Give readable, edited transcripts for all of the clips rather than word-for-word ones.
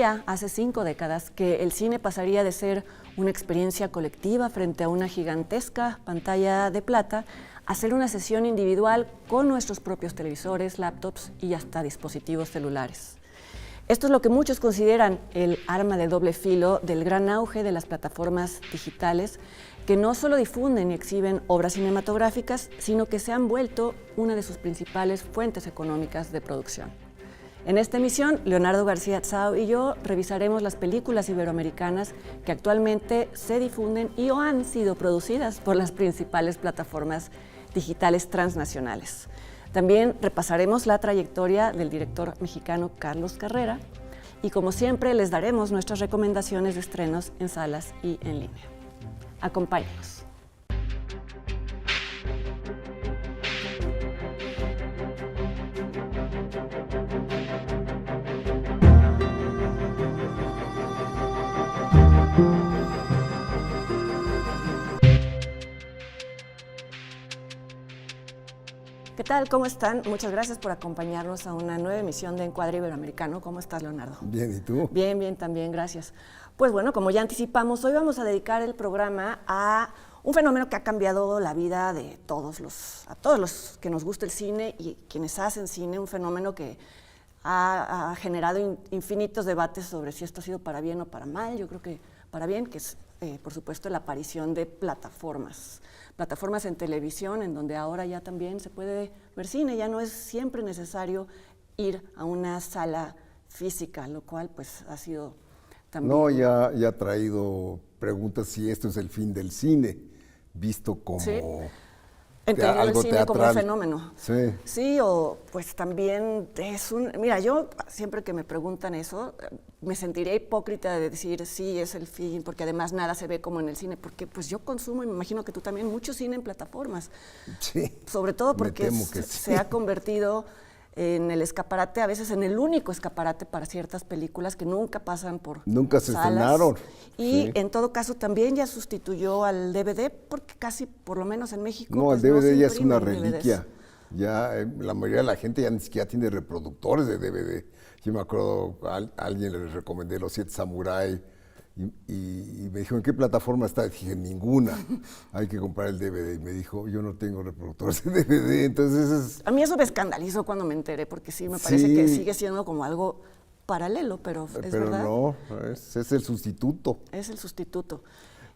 creía hace 5 décadas que el cine pasaría de ser una experiencia colectiva frente a una gigantesca pantalla de plata a ser una sesión individual con nuestros propios televisores, laptops y hasta dispositivos celulares. Esto es lo que muchos consideran el arma de doble filo del gran auge de las plataformas digitales, que no solo difunden y exhiben obras cinematográficas, sino que se han vuelto una de sus principales fuentes económicas de producción. En esta emisión, Leonardo García Tsao y yo revisaremos las películas iberoamericanas que actualmente se difunden y o han sido producidas por las principales plataformas digitales transnacionales. También repasaremos la trayectoria del director mexicano Carlos Carrera y, como siempre, les daremos nuestras recomendaciones de estrenos en salas y en línea. Acompáñenos. ¿Qué tal? ¿Cómo están? Muchas gracias por acompañarnos a una nueva emisión de Encuadre Iberoamericano. ¿Cómo estás, Leonardo? Bien, ¿y tú? Bien, bien, también, gracias. Pues bueno, como ya anticipamos, hoy vamos a dedicar el programa a un fenómeno que ha cambiado la vida de todos los que nos gusta el cine y quienes hacen cine, un fenómeno que ha generado infinitos debates sobre si esto ha sido para bien o para mal. Yo creo que para bien, que es, por supuesto, la aparición de plataformas en televisión, en donde ahora ya también se puede ver cine, ya no es siempre necesario ir a una sala física, lo cual pues ha sido también... No, ya ha traído preguntas si esto es el fin del cine, visto como ¿sí? Entendiendo algo el cine teatral. como un fenómeno. Sí. Sí, o pues también es un... Mira, yo siempre que me preguntan eso, me sentiré hipócrita de decir sí, es el fin, porque además nada se ve como en el cine, porque pues yo consumo, y me imagino que tú también, mucho cine en plataformas. Sí. Sobre todo porque sí. se ha convertido en el escaparate, a veces en el único escaparate para ciertas películas que nunca pasan por nunca se salas. estrenaron. Y sí. en todo caso también ya sustituyó al DVD, porque casi, por lo menos en México, No, pues, el DVD no ya es una imprimen reliquia. DVDs. Ya la mayoría de la gente ya ni siquiera tiene reproductores de DVD. Yo me acuerdo, a alguien le recomendé Los 7 Samurai y me dijo, ¿en qué plataforma está? Y dije, ninguna, hay que comprar el DVD. Y me dijo, yo no tengo reproductores de DVD, entonces A mí eso me escandalizó cuando me enteré, porque sí, me parece sí, que sigue siendo como algo paralelo, pero es verdad. no, es el sustituto. Es el sustituto.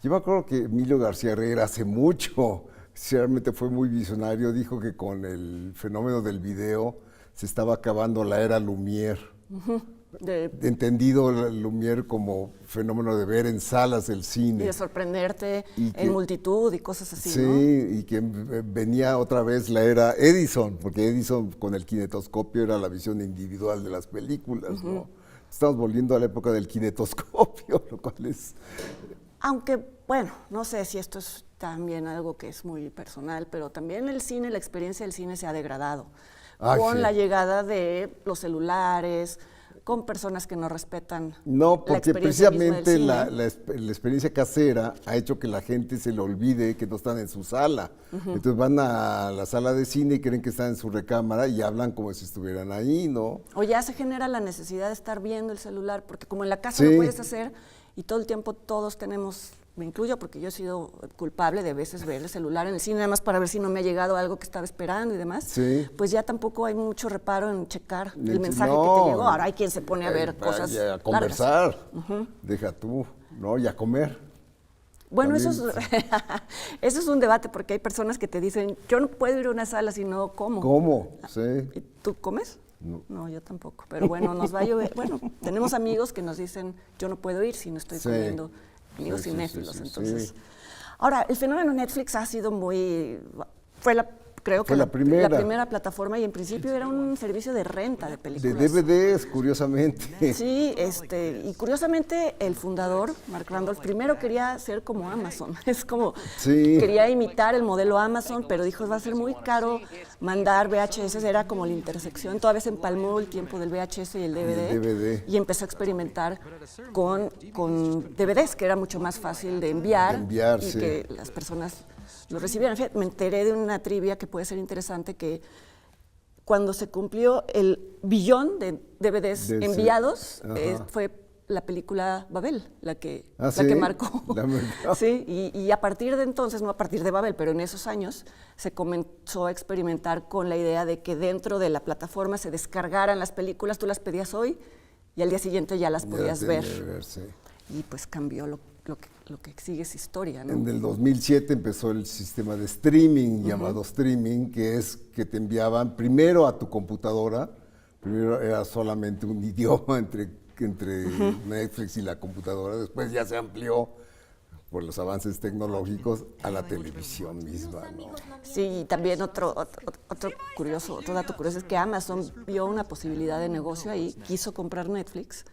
Yo me acuerdo que Emilio García Herrera hace mucho, realmente fue muy visionario, dijo que con el fenómeno del video se estaba acabando la era Lumière. Entendido Lumière como fenómeno de ver en salas el cine. Y de sorprenderte en multitud y cosas así, sí, ¿no? y que venía otra vez la era Edison, porque Edison con el kinetoscopio era la visión individual de las películas, ¿no? Estamos volviendo a la época del kinetoscopio, lo cual es... Aunque, bueno, no sé si esto es también algo que es muy personal, pero también el cine, la experiencia del cine se ha degradado con la llegada de los celulares, con personas que no respetan No, porque precisamente la experiencia casera ha hecho que la gente se le olvide que no están en su sala. Entonces van a la sala de cine y creen que están en su recámara y hablan como si estuvieran ahí, ¿no? O ya se genera la necesidad de estar viendo el celular, porque como en la casa sí. lo puedes hacer y todo el tiempo todos tenemos... Me incluyo porque yo he sido culpable de a veces ver el celular en el cine, nada más para ver si no me ha llegado algo que estaba esperando y demás. Sí. Pues ya tampoco hay mucho reparo en checar el mensaje que te llegó. Ahora hay quien se pone a ver cosas a conversar, largas. Deja tú, ¿no? Y a comer. Bueno, también. eso es un debate, porque hay personas que te dicen, yo no puedo ir a una sala si no como. ¿Cómo? Sí. ¿Y tú comes? No. No, yo tampoco. Pero bueno, nos va a llover. Bueno, tenemos amigos que nos dicen, yo no puedo ir si no estoy comiendo. Amigos cinéfilos, entonces. Sí. Ahora, el fenómeno Netflix ha sido creo que la primera plataforma, y en principio era un servicio de renta de películas. De DVDs, curiosamente. Sí, y curiosamente el fundador, Mark Randolph, primero quería ser como Amazon, quería imitar el modelo Amazon, pero dijo, va a ser muy caro mandar VHS, era como la intersección, todavía se empalmó el tiempo del VHS y el DVD, y empezó a experimentar con DVDs, que era mucho más fácil de enviar y sí. que las personas lo recibieran. Fíjate, me enteré de una trivia que puede ser interesante, que cuando se cumplió el billón de DVDs enviados, fue la película Babel, la que ¿sí? marcó. La marcó. Sí, y a partir de entonces, no a partir de Babel, pero en esos años, se comenzó a experimentar con la idea de que dentro de la plataforma se descargaran las películas, tú las pedías hoy y al día siguiente ya las podías ver. Sí. Y pues cambió lo que sigue es historia, ¿no? En el 2007 empezó el sistema de streaming, llamado streaming, que es que te enviaban primero a tu computadora, primero era solamente un idioma entre Netflix y la computadora, después ya se amplió por los avances tecnológicos a la televisión misma, ¿no? Sí, también otro dato curioso es que Amazon vio una posibilidad de negocio ahí, quiso comprar Netflix,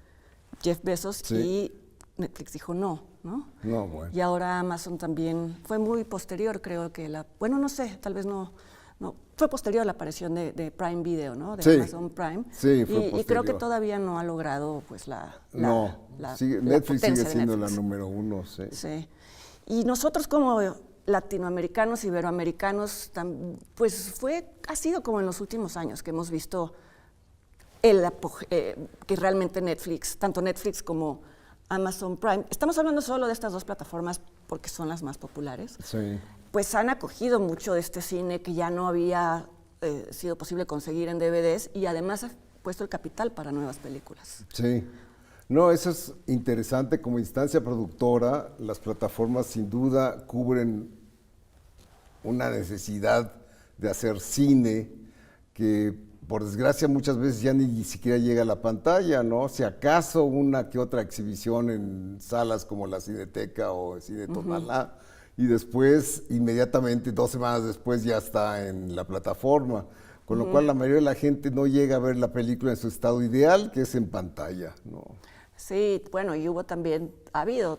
Jeff Bezos, y Netflix dijo no, ¿no? No, bueno. Y ahora Amazon también, fue muy posterior, creo que bueno, no sé, tal vez no, fue posterior a la aparición de Prime Video, ¿no? De Amazon Prime. Sí, fue posterior. Y creo que todavía no ha logrado, pues, Netflix sigue siendo Netflix. la número uno, sí. Sí. Y nosotros como latinoamericanos, iberoamericanos, pues ha sido como en los últimos años que hemos visto que realmente Netflix, tanto Netflix como Amazon Prime, estamos hablando solo de estas dos plataformas porque son las más populares, pues han acogido mucho de este cine que ya no había sido posible conseguir en DVDs y además ha puesto el capital para nuevas películas. Sí. No, eso es interesante. Como instancia productora, las plataformas sin duda cubren una necesidad de hacer cine que, por desgracia, muchas veces ya ni siquiera llega a la pantalla, ¿no? Si acaso una que otra exhibición en salas como la Cineteca o el Cine Tonalá, y después, inmediatamente, 2 semanas después, ya está en la plataforma. Con lo cual, la mayoría de la gente no llega a ver la película en su estado ideal, que es en pantalla, ¿no? Sí, bueno, y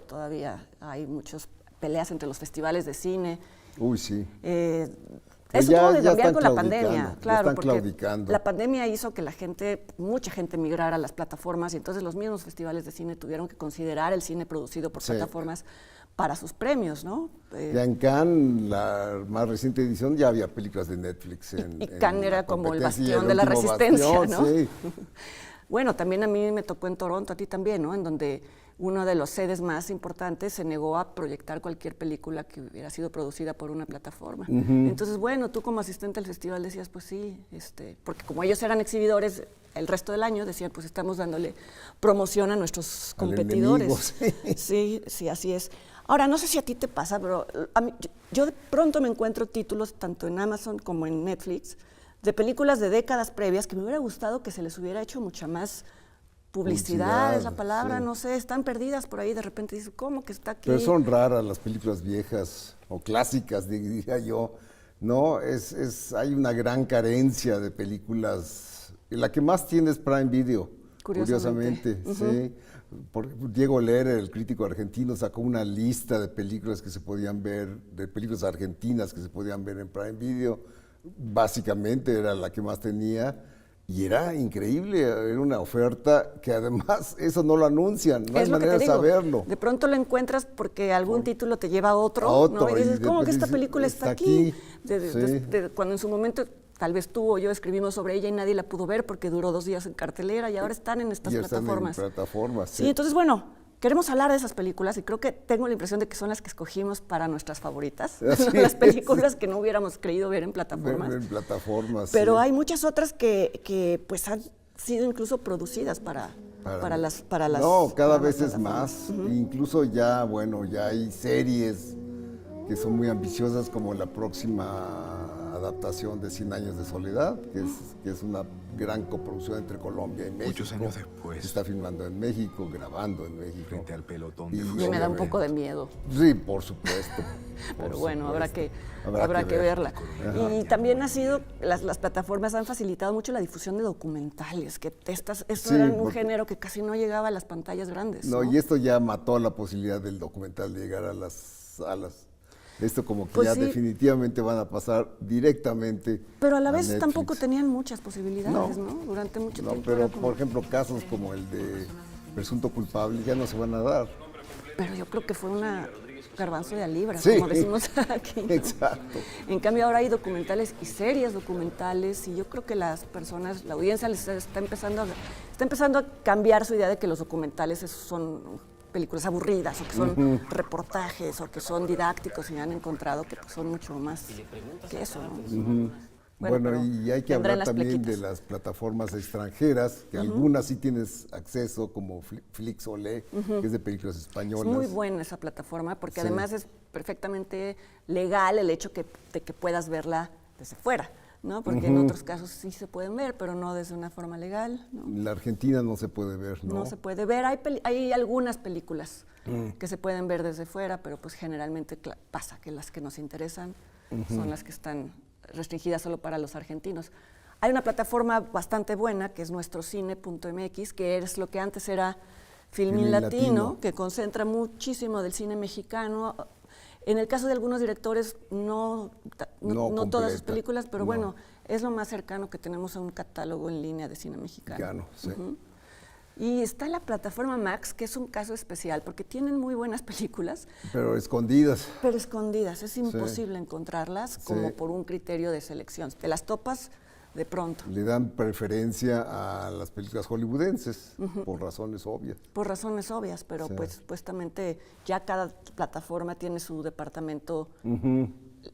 todavía hay muchas peleas entre los festivales de cine. Uy, sí. Eso tuvo que cambiar con la pandemia, claro, están porque claudicando. La pandemia hizo que mucha gente migrara a las plataformas y entonces los mismos festivales de cine tuvieron que considerar el cine producido por plataformas para sus premios, ¿no? Ya en Cannes, la más reciente edición, ya había películas de Netflix. Y Cannes era como el bastión de la resistencia, ¿no? Sí. Bueno, también a mí me tocó en Toronto, a ti también, ¿no? En donde uno de los sedes más importantes se negó a proyectar cualquier película que hubiera sido producida por una plataforma. Entonces, bueno, tú como asistente al festival decías, pues sí, porque como ellos eran exhibidores el resto del año, decían, pues estamos dándole promoción a nuestros competidores. Sí, así es. Ahora, no sé si a ti te pasa, pero yo de pronto me encuentro títulos tanto en Amazon como en Netflix de películas de décadas previas que me hubiera gustado que se les hubiera hecho mucha más publicidad, es la palabra, no sé, están perdidas por ahí, de repente dices, ¿cómo que está aquí? Pero son raras las películas viejas o clásicas, diría yo, ¿no? Hay una gran carencia de películas, la que más tiene es Prime Video, curiosamente, sí. Diego Lehrer, el crítico argentino, sacó una lista de películas que se podían ver, de películas argentinas que se podían ver en Prime Video, básicamente era la que más tenía. Y era increíble, era una oferta que además eso no lo anuncian, no hay manera de saberlo. De pronto lo encuentras porque algún título te lleva a otro, ¿no? Y dices, ¿cómo que esta película está aquí? Cuando en su momento tal vez tú o yo escribimos sobre ella y nadie la pudo ver porque duró 2 días en cartelera y ahora están en estas plataformas. Están en plataformas, sí, entonces bueno, queremos hablar de esas películas y creo que tengo la impresión de que son las que escogimos para nuestras favoritas, las películas que no hubiéramos creído ver en plataformas. En plataformas, pero hay muchas otras que pues han sido incluso producidas para las No, cada vez es más. Incluso ya hay series que son muy ambiciosas, como la próxima adaptación de 100 años de soledad, que es una gran coproducción entre Colombia y México. Muchos años después. Se está filmando en México, grabando en México. Frente al pelotón y me da un poco de miedo. Sí, por supuesto. Pero bueno, habrá que verla. Y también las plataformas han facilitado mucho la difusión de documentales, que esto era un género que casi no llegaba a las pantallas grandes. No, y esto ya mató la posibilidad del documental de llegar a las salas. Esto como que ya definitivamente van a pasar directamente. Pero a la vez tampoco tenían muchas posibilidades, ¿no? Durante mucho tiempo. Pero por ejemplo, casos como el de Presunto Culpable ya no se van a dar. Pero yo creo que fue una garbanzo de a libras, como decimos aquí, ¿no? Exacto. En cambio ahora hay documentales y series documentales y yo creo que las personas, la audiencia les está empezando está empezando a cambiar su idea de que los documentales son películas aburridas o que son reportajes o que son didácticos, y han encontrado que pues, son mucho más que eso, ¿no? Bueno, y hay que hablar también plequitas de las plataformas extranjeras, que algunas sí tienes acceso, como Flixolé, que es de películas españolas. Es muy buena esa plataforma porque Sí. además es perfectamente legal el hecho de que puedas verla desde fuera, ¿no? Porque en otros casos sí se pueden ver, pero no desde una forma legal, ¿no? La Argentina no se puede ver, ¿no? No se puede ver. Hay algunas películas que se pueden ver desde fuera, pero pues generalmente pasa que las que nos interesan son las que están restringidas solo para los argentinos. Hay una plataforma bastante buena que es nuestrocine.mx, que es lo que antes era Filmin Latino, que concentra muchísimo del cine mexicano. En el caso de algunos directores, no todas sus películas, pero bueno, es lo más cercano que tenemos a un catálogo en línea de cine mexicano. Sí. Y está la plataforma Max, que es un caso especial, porque tienen muy buenas películas. Pero escondidas. Pero escondidas, es imposible encontrarlas como Sí. por un criterio de selección. Te las topas de pronto. Le dan preferencia a las películas hollywoodenses, por razones obvias. Por razones obvias, pero Sí. pues supuestamente ya cada plataforma tiene su departamento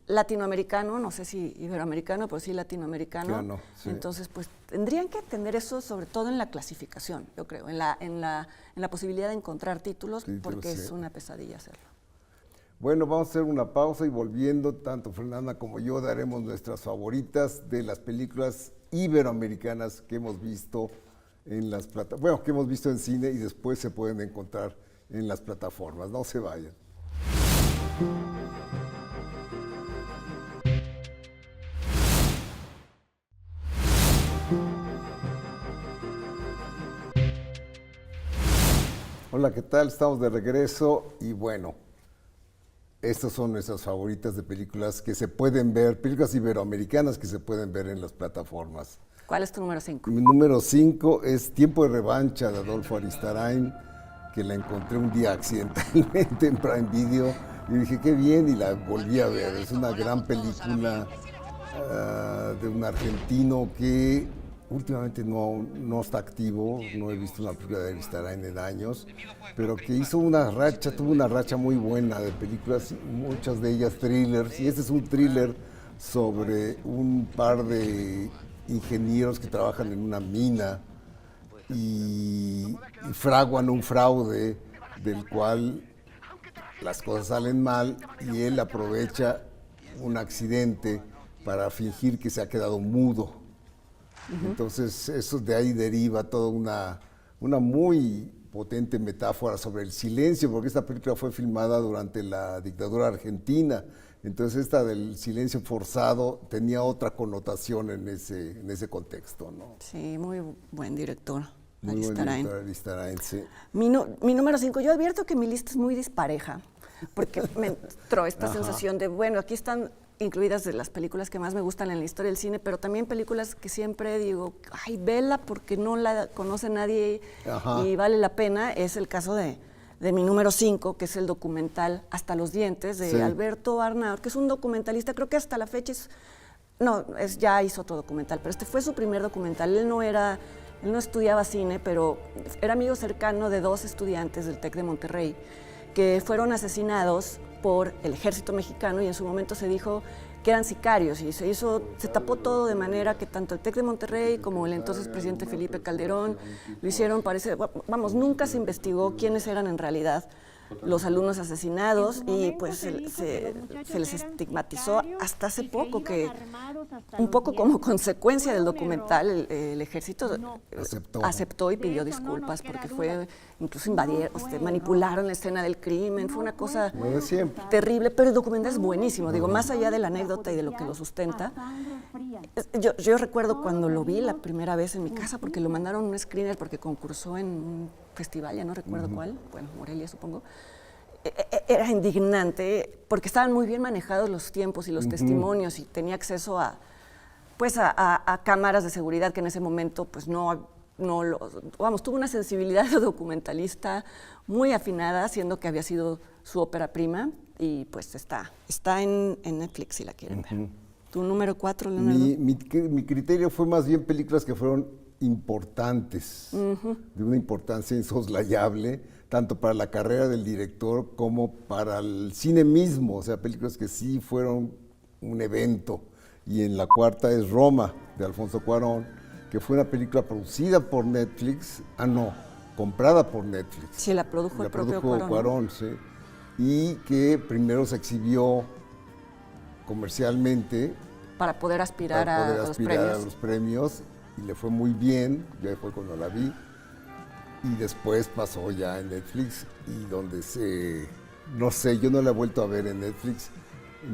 latinoamericano, no sé si iberoamericano, pero sí latinoamericano. Claro, sí. Entonces, pues tendrían que atender eso sobre todo en la clasificación, yo creo, en la posibilidad de encontrar títulos, porque sí. es una pesadilla hacerlo. Bueno, vamos a hacer una pausa y volviendo, tanto Fernanda como yo daremos nuestras favoritas de las películas iberoamericanas que hemos visto en las plataformas, bueno, que hemos visto en cine y después se pueden encontrar en las plataformas. No se vayan. Hola, ¿qué tal? Estamos de regreso y bueno, estas son nuestras favoritas de películas que se pueden ver, películas iberoamericanas que se pueden ver en las plataformas. ¿Cuál es tu número 5? Mi número 5 es Tiempo de Revancha de Adolfo Aristarain, que la encontré un día accidentalmente en Prime Video y dije, qué bien, y la volví a ver. Es una gran película de un argentino que últimamente no está activo, no he visto una película de Aristarain en años, pero que tuvo una racha muy buena de películas, muchas de ellas thrillers, y este es un thriller sobre un par de ingenieros que trabajan en una mina y fraguan un fraude del cual las cosas salen mal y él aprovecha un accidente para fingir que se ha quedado mudo. Entonces, eso de ahí deriva toda una muy potente metáfora sobre el silencio, porque esta película fue filmada durante la dictadura argentina. Entonces, esta del silencio forzado tenía otra connotación en ese contexto, ¿no? Sí, muy buen director. Muy buen Aristarain. director, Aristarain, sí. Mi número 5, yo advierto que mi lista es muy dispareja, porque me entró esta sensación de, bueno, aquí están incluidas de las películas que más me gustan en la historia del cine, pero también películas que siempre digo, ay, vela porque no la conoce nadie y vale la pena. Es el caso de mi número 5, que es el documental Hasta los dientes, de Alberto Arnaud, que es un documentalista, creo que hasta la fecha ya hizo otro documental, pero este fue su primer documental. Él no estudiaba cine, pero era amigo cercano de 2 estudiantes del TEC de Monterrey que fueron asesinados por el ejército mexicano, y en su momento se dijo que eran sicarios, y se tapó todo de manera que tanto el TEC de Monterrey como el entonces presidente Felipe Calderón lo hicieron parecer, nunca se investigó quiénes eran en realidad los alumnos asesinados, y pues se les estigmatizó hasta hace poco, que un poco como consecuencia del documental el ejército aceptó y pidió disculpas, porque incluso manipularon la escena del crimen, fue una cosa terrible, pero el documental es buenísimo, digo, más allá de la anécdota y de lo que lo sustenta. Yo recuerdo cuando lo vi la primera vez en mi casa, porque lo mandaron un screener porque concursó en un festival, ya no recuerdo cuál, bueno, Morelia supongo. Era indignante porque estaban muy bien manejados los tiempos y los testimonios, y tenía acceso a cámaras de seguridad que en ese momento pues tuvo una sensibilidad de documentalista muy afinada, siendo que había sido su ópera prima, y pues está en Netflix si la quieren ver. ¿Tu número 4, Leonardo? Mi criterio fue más bien películas que fueron importantes, de una importancia insoslayable, tanto para la carrera del director como para el cine mismo, o sea, películas que sí fueron un evento. Y en la cuarta es Roma, de Alfonso Cuarón, que fue una película producida por Netflix, comprada por Netflix. Sí, la produjo el propio Cuarón. Sí. Y que primero se exhibió comercialmente para poder aspirar a los premios. Y le fue muy bien, ya fue cuando la vi, y después pasó ya en Netflix, y donde no sé, yo no la he vuelto a ver en Netflix,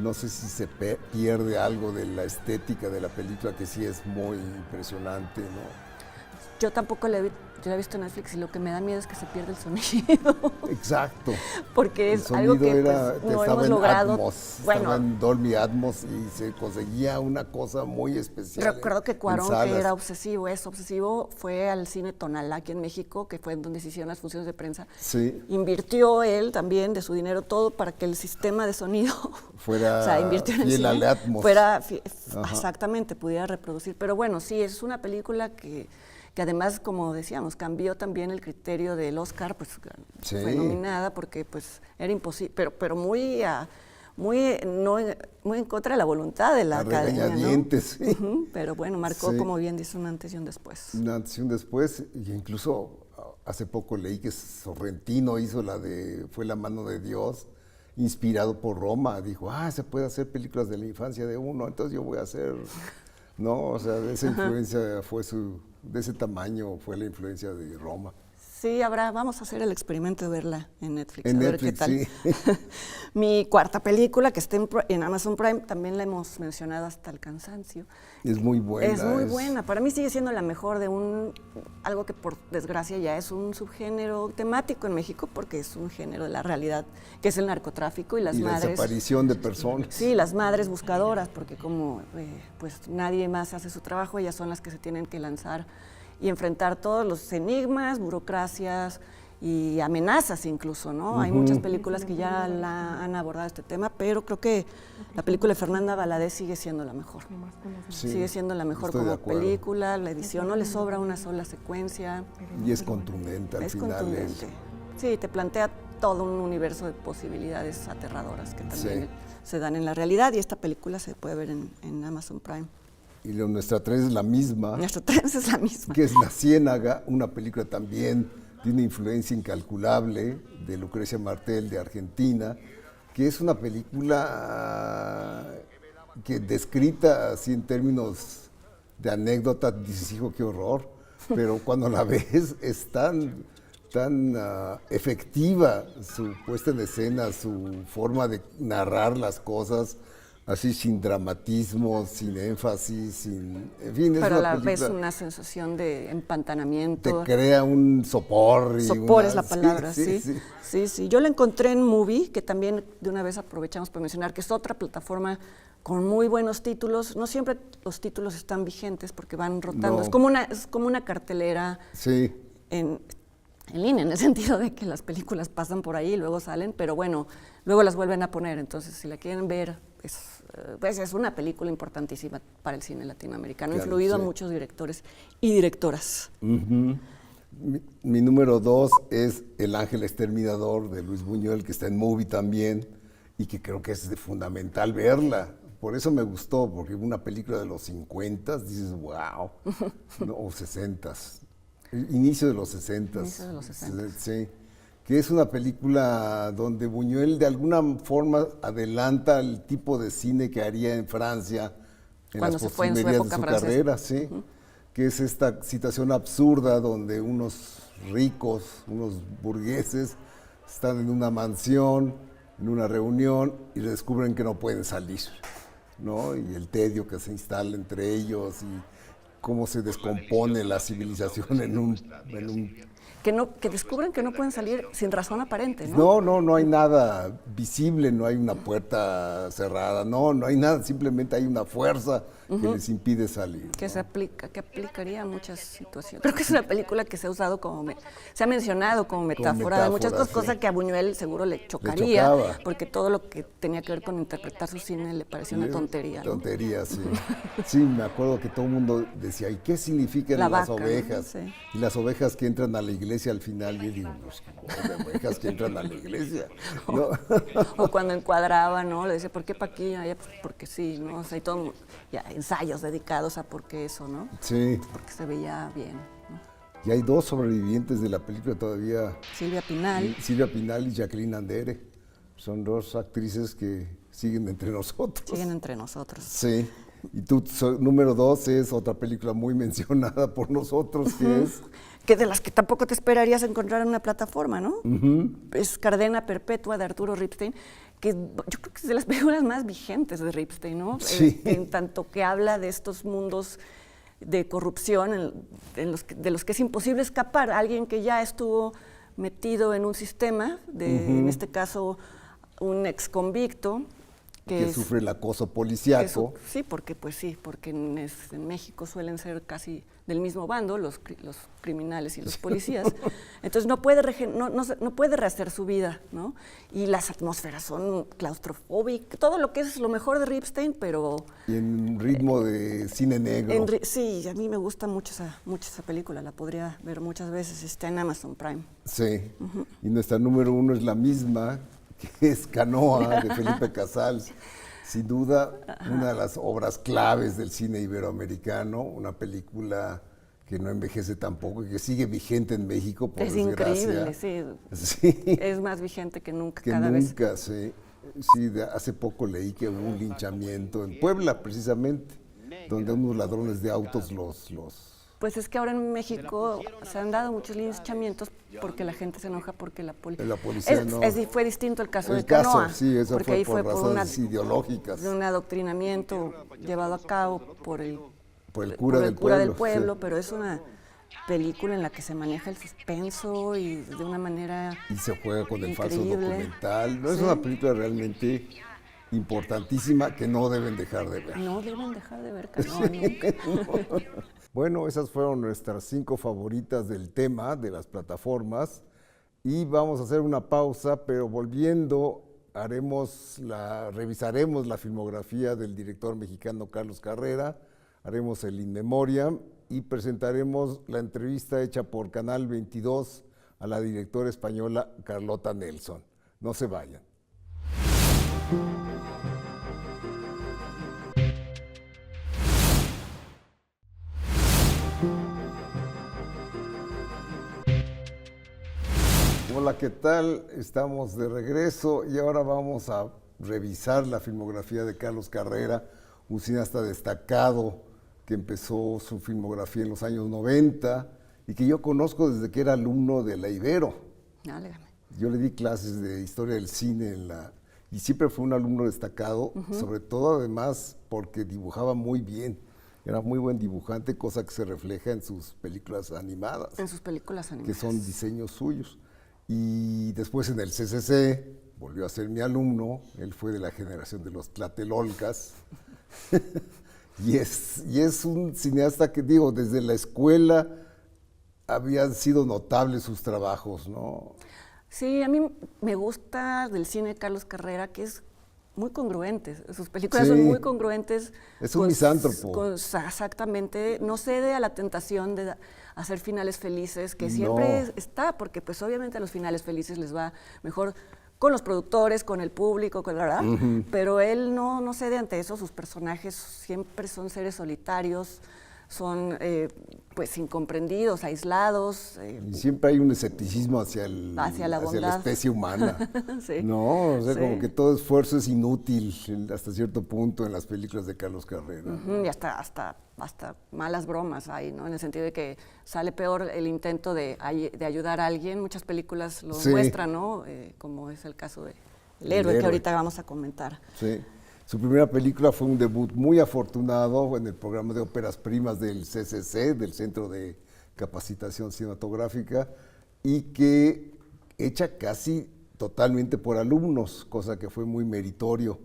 no sé si se pierde algo de la estética de la película, que sí es muy impresionante, ¿no? Yo tampoco la he visto en Netflix, y lo que me da miedo es que se pierda el sonido. Exacto. Porque es algo que no hemos logrado. Estaba en Dolby Atmos y se conseguía una cosa muy especial. Recuerdo que Cuarón, que era obsesivo, fue al cine Tonalá aquí en México, que fue donde se hicieron las funciones de prensa. Sí. Invirtió él también de su dinero todo para que el sistema de sonido fuera fiel al Atmos. Exactamente, pudiera reproducir. Pero bueno, sí, es una película que además, como decíamos, cambió también el criterio del Oscar, pues sí. Fue nominada porque pues era imposible, pero muy en contra de la voluntad de la academia, ¿no? Sí. Pero bueno, marcó, sí, como bien dice, un antes y un después. Un antes y un después, y incluso hace poco leí que Sorrentino hizo fue La mano de Dios, inspirado por Roma. Dijo, se puede hacer películas de la infancia de uno, entonces yo voy a hacer, ¿no? O sea, esa influencia de ese tamaño fue la influencia de Roma. Sí, vamos a hacer el experimento de verla en Netflix, a ver qué tal. Sí. Mi cuarta película, que está en Amazon Prime, también la hemos mencionado hasta el cansancio. Es muy buena. Es muy buena. Para mí sigue siendo la mejor de algo que por desgracia ya es un subgénero temático en México, porque es un género de la realidad, que es el narcotráfico y las madres. La desaparición de personas. Sí, las madres buscadoras, porque como pues nadie más hace su trabajo, ellas son las que se tienen que lanzar y enfrentar todos los enigmas, burocracias y amenazas incluso, ¿no? Hay muchas películas que ya han abordado este tema, pero creo que la película de Fernanda Valadez sigue siendo la mejor. Sí, sigue siendo la mejor como película, la edición, no le sobra una sola secuencia. Y es contundente al final. Es contundente. Sí, te plantea todo un universo de posibilidades aterradoras que también se dan en la realidad, y esta película se puede ver en Amazon Prime. Y nuestra 3 es la misma. Nuestra 3 es la misma. Que es La Ciénaga, una película también de una influencia incalculable de Lucrecia Martel, de Argentina, que es una película que descrita así en términos de anécdota, dices, hijo, qué horror, pero cuando la ves es tan efectiva su puesta en escena, su forma de narrar las cosas, así sin dramatismo, sin énfasis, en fin. Pero a la vez una sensación de empantanamiento. Te crea un sopor. Sopor es la palabra, sí. Yo la encontré en Movie, que también de una vez aprovechamos para mencionar, que es otra plataforma con muy buenos títulos. No siempre los títulos están vigentes porque van rotando. No. Es como una cartelera en línea, en el sentido de que las películas pasan por ahí y luego salen, pero bueno, luego las vuelven a poner. Entonces, si la quieren ver, pues es una película importantísima para el cine latinoamericano, claro, influido a muchos directores y directoras. Mi número 2 es El Ángel Exterminador, de Luis Buñuel, que está en Movie también, y que creo que es fundamental verla. Por eso me gustó, porque una película de los 50, dices, wow, no, o 60s, inicio de los 60s. Inicio de los 60s. Sí. Que es una película donde Buñuel de alguna forma adelanta el tipo de cine que haría en Francia en cuando las se fue en su postrimerías época de su francesa. carrera, sí, que es esta situación absurda donde unos ricos, unos burgueses, están en una mansión, en una reunión, y descubren que no pueden salir, ¿no? Y el tedio que se instala entre ellos y cómo se descompone la civilización en un que descubren que no pueden salir sin razón aparente, ¿no? No hay nada visible, no hay una puerta cerrada, no hay nada, simplemente hay una fuerza que les impide salir. Que que aplicaría a muchas situaciones. Creo que es una película que se ha usado se ha mencionado como metáfora de muchas cosas, sí. cosa que a Buñuel seguro le chocaría, chocaba. porque todo lo que tenía que ver con interpretar su cine le parecía una tontería, ¿no? Tontería, sí. Sí, me acuerdo que todo el mundo decía, ¿y qué significan La las vaca, ovejas? ¿no? Sí. Y las ovejas que entran a la iglesia al final, y digo, pues, ¿cómo de ovejas que entran a la iglesia? ¿No? O cuando encuadraba, ¿no? Le decía, ¿por qué pa' aquí? Ah, ya, pues, porque sí, ¿no? O sea, y todo, ya, ensayos dedicados a por qué eso, ¿no? Sí. Porque se veía bien, ¿no? Y hay 2 sobrevivientes de la película todavía. Silvia Pinal. Silvia Pinal y Jacqueline Andere. Son 2 actrices que siguen entre nosotros. Siguen entre nosotros. Sí. Y tú, número 2 es otra película muy mencionada por nosotros, que es... Que de las que tampoco te esperarías encontrar en una plataforma, ¿no? Es Cadena Perpetua de Arturo Ripstein, que yo creo que es de las películas más vigentes de Ripstein, ¿no? Sí. En tanto que habla de estos mundos de corrupción de los que es imposible escapar. Alguien que ya estuvo metido en un sistema, en este caso un ex convicto, que sufre el acoso policíaco. Sí, porque en México suelen ser casi del mismo bando los criminales y los policías. Entonces no puede rehacer su vida, ¿no? Y las atmósferas son claustrofóbicas, todo lo que es lo mejor de Ripstein, pero... Y en un ritmo de cine negro. Sí, a mí me gusta mucho esa película, la podría ver muchas veces, está en Amazon Prime. Sí, y nuestra número 1 es la misma, que es Canoa, de Felipe Casals. Sin duda, una de las obras claves del cine iberoamericano, una película que no envejece tampoco y que sigue vigente en México, por desgracia. Es increíble, sí. Sí. Es más vigente que nunca, cada vez. Sí. Sí, hace poco leí que hubo un linchamiento en Puebla, precisamente, donde unos ladrones de autos los Pues es que ahora en México se han dado muchos linchamientos porque la gente se enoja porque la policía no. Fue distinto el caso de Canoa. Sí, eso porque fue ahí por razones ideológicas. De un adoctrinamiento llevado a cabo por el cura del pueblo, sí. Pero es una película en la que se maneja el suspenso y de una manera y se juega con el falso increíble. Documental. No, es una película realmente importantísima que no deben dejar de ver. No deben dejar de ver Canoa nunca. Bueno, esas fueron nuestras 5 favoritas del tema de las plataformas y vamos a hacer una pausa, pero volviendo revisaremos la filmografía del director mexicano Carlos Carrera, haremos el In Memoriam y presentaremos la entrevista hecha por Canal 22 a la directora española Carlota Nelson. No se vayan. Hola, ¿qué tal? Estamos de regreso y ahora vamos a revisar la filmografía de Carlos Carrera, un cineasta destacado que empezó su filmografía en los años 90 y que yo conozco desde que era alumno de la Ibero. Yo le di clases de historia del cine y siempre fue un alumno destacado, sobre todo además porque dibujaba muy bien. Era muy buen dibujante, cosa que se refleja en sus películas animadas. En sus películas animadas. Que son diseños suyos. Y después en el CCC volvió a ser mi alumno, él fue de la generación de los tlatelolcas. y es un cineasta que, digo, desde la escuela habían sido notables sus trabajos, ¿no? Sí, a mí me gusta del cine de Carlos Carrera, que es muy congruente. Sus películas son muy congruentes. Es un misántropo. Exactamente. No cede a la tentación de hacer finales felices, que siempre está, porque pues obviamente a los finales felices les va mejor con los productores, con el público, ¿verdad? Pero él no cede ante eso. Sus personajes siempre son seres solitarios, son pues incomprendidos, aislados. Y siempre hay un escepticismo hacia la especie humana. Sí. No, o sea, como que todo esfuerzo es inútil hasta cierto punto en las películas de Carlos Carrera. Y hasta malas bromas hay, ¿no? En el sentido de que sale peor el intento de ayudar a alguien. Muchas películas lo muestran, ¿no? Como es el caso de El héroe, que ahorita vamos a comentar. Sí. Su primera película fue un debut muy afortunado en el programa de óperas primas del CCC, del Centro de Capacitación Cinematográfica, y que hecha casi totalmente por alumnos, cosa que fue muy meritorio.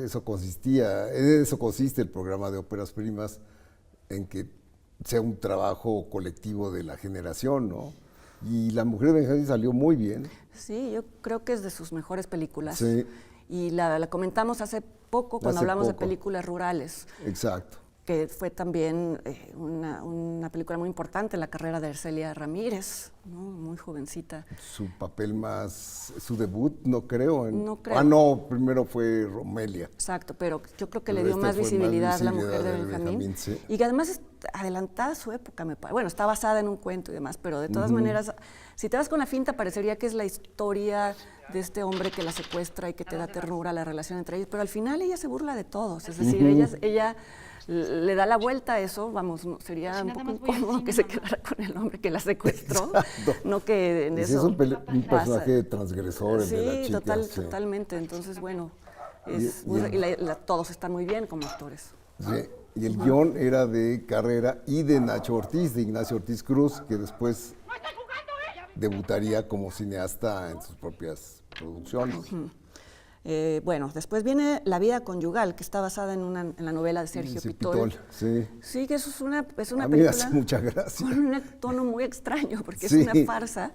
Eso consiste el programa de óperas primas, en que sea un trabajo colectivo de la generación, ¿no? Y La mujer de Benjamín salió muy bien. Sí, yo creo que es de sus mejores películas. Sí. Y la comentamos hace poco cuando hablamos de películas rurales. Exacto. Que fue también una película muy importante en la carrera de Arcelia Ramírez, ¿no? Muy jovencita. Su papel más, su debut, no creo. No creo. Ah, no, primero fue Romelia. Exacto, pero yo creo que le Pero dio más visibilidad a La mujer de Benjamín. Sí. Y que además es adelantada a su época, me parece. Bueno, está basada en un cuento y demás, pero de todas maneras, si te vas con la finta, parecería que es la historia de este hombre que la secuestra y que te da ternura la relación entre ellos, pero al final ella se burla de todos, es decir, ella le da la vuelta a eso, vamos, sería un poco incómodo que se quedara con el hombre que la secuestró, no que en eso Es un personaje transgresor, el sí, de la chica. Sí, totalmente, entonces bueno, todos están muy bien como actores. Sí, y el guión era de Carrera y de Nacho Ortiz, de Ignacio Ortiz Cruz, que después debutaría como cineasta en sus propias producciones. Bueno, después viene La vida conyugal, que está basada en la novela de Sergio Pitol. Sí. Sí, que eso es una A mí película hace mucha gracia. con un tono muy extraño, porque Sí, es una farsa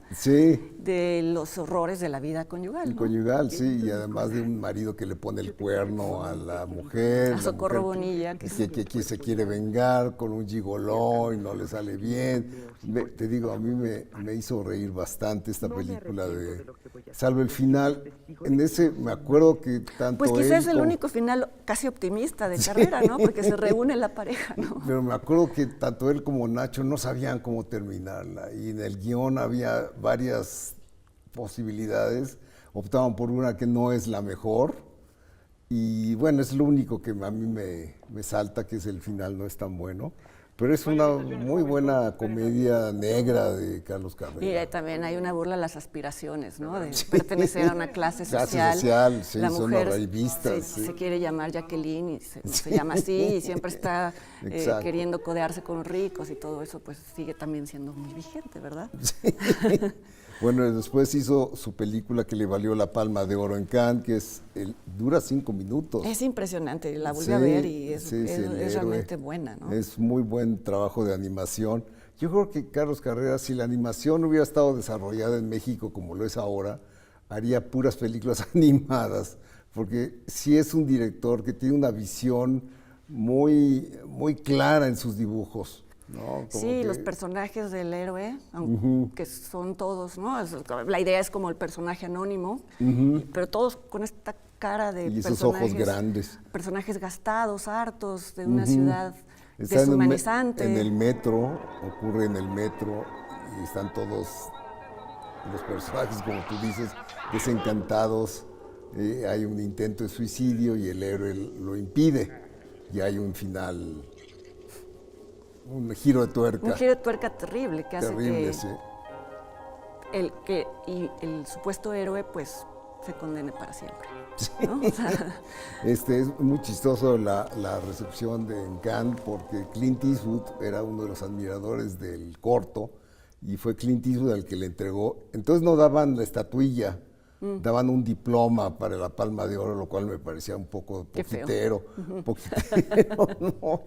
de los horrores de la vida conyugal. El conyugal, sí, y además de un marido que le pone el cuerno a la mujer. A Socorro Bonilla. Que se quiere vengar con un gigoló y no le sale bien. Te digo, a mí me hizo reír bastante esta película salvo el final. En ese me acuerdo que tanto pues quizás es el único final casi optimista de Carrera, ¿no? Porque se reúne la pareja, ¿no? Pero me acuerdo que tanto él como Nacho no sabían cómo terminarla y en el guión había varias posibilidades, optaban por una que no es la mejor y bueno, es lo único que a mí me salta, que es el final no es tan bueno. Pero es una muy buena comedia negra de Carlos Carrera. Y también hay una burla a las aspiraciones, ¿no? De pertenecer a una clase social. Clase social, sí, la mujer son arribistas. se quiere llamar Jacqueline y se llama así y siempre está queriendo codearse con los ricos y todo eso, pues sigue también siendo muy vigente, ¿verdad? Sí. Bueno, después hizo su película que le valió la Palma de Oro en Cannes, que dura 5 minutos. Es impresionante, la volví a ver y es realmente buena, ¿no? Es muy buen trabajo de animación. Yo creo que Carlos Carrera, si la animación hubiera estado desarrollada en México como lo es ahora, haría puras películas animadas, porque sí es un director que tiene una visión muy, muy clara en sus dibujos. ¿No? Sí, los personajes del héroe, que son todos, ¿no? La idea es como el personaje anónimo, pero todos con esta cara de y esos ojos grandes. Personajes gastados, hartos de una ciudad deshumanizante. En el metro, ocurre en el metro, y están todos los personajes, como tú dices, desencantados. Hay un intento de suicidio y el héroe lo impide, y hay un final. Un giro de tuerca. Un giro de tuerca terrible que hace sí. el supuesto héroe pues se condene para siempre. Sí. ¿No? O sea, es muy chistoso la recepción de Cannes, porque Clint Eastwood era uno de los admiradores del corto y fue Clint Eastwood el que le entregó. Entonces no daban la estatuilla, daban un diploma para la Palma de Oro, lo cual me parecía un poco poquitero. Poquitero, no.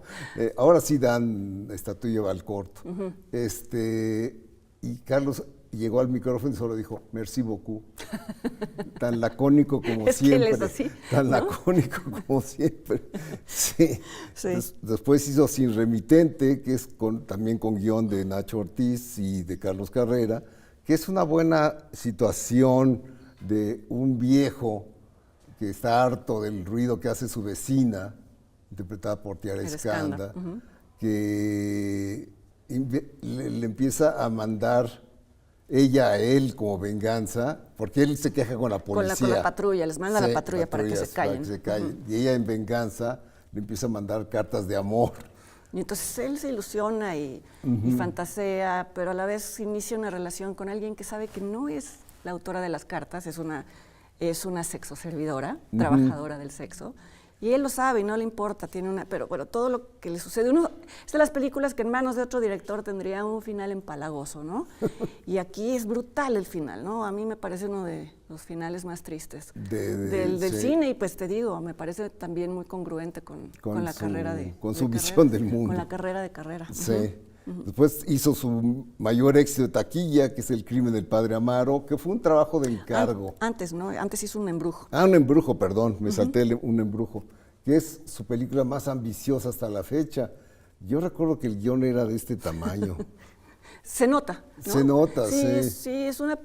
Ahora sí dan estatuilla al corto. Y Carlos llegó al micrófono y solo dijo, merci beaucoup. Tan lacónico como es siempre. Que él es así, tan ¿no? lacónico como siempre. Sí. Después hizo Sin Remitente, que es también con guión de Nacho Ortiz y de Carlos Carrera, que es una buena situación de un viejo que está harto del ruido que hace su vecina, interpretada por Tiara Escanda, que le empieza a mandar ella a él como venganza, porque él se queja con la policía. Con la patrulla, les manda la patrulla para que se callen. Y ella en venganza le empieza a mandar cartas de amor. Y entonces él se ilusiona y fantasea, pero a la vez inicia una relación con alguien que sabe que no es la autora de las cartas, es una sexoservidora, trabajadora del sexo, Y él lo sabe y no le importa, pero bueno, todo lo que le sucede, es de las películas que en manos de otro director tendría un final empalagoso, ¿no? Y aquí es brutal el final, ¿no? A mí me parece uno de los finales más tristes del sí. cine, y pues te digo, me parece también muy congruente con la carrera con su visión del mundo. Con la carrera de carrera. Sí. Después hizo su mayor éxito de taquilla, que es El crimen del padre Amaro, que fue un trabajo de encargo. Antes, ¿no? Antes hizo Un embrujo. Un embrujo, perdón, me salté Un embrujo, que es su película más ambiciosa hasta la fecha. Yo recuerdo que el guión era de este tamaño. Se nota, ¿no? Se nota, sí. Sí, es una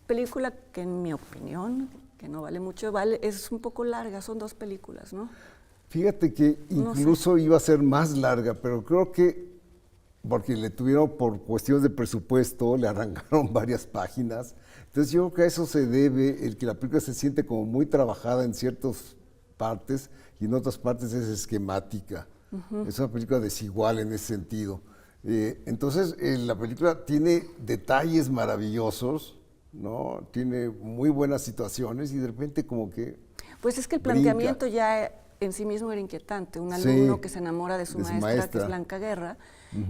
película que en mi opinión, que no vale mucho, es un poco larga, son 2 películas, ¿no? Fíjate que incluso iba a ser más larga, pero creo que porque le tuvieron, por cuestiones de presupuesto, le arrancaron varias páginas. Entonces yo creo que a eso se debe el que la película se siente como muy trabajada en ciertas partes y en otras partes es esquemática. Es una película desigual en ese sentido. Entonces la película tiene detalles maravillosos, ¿no? Tiene muy buenas situaciones y de repente como que pues es que el planteamiento ya en sí mismo era inquietante. Un alumno que se enamora de su maestra, que es Blanca Guerra,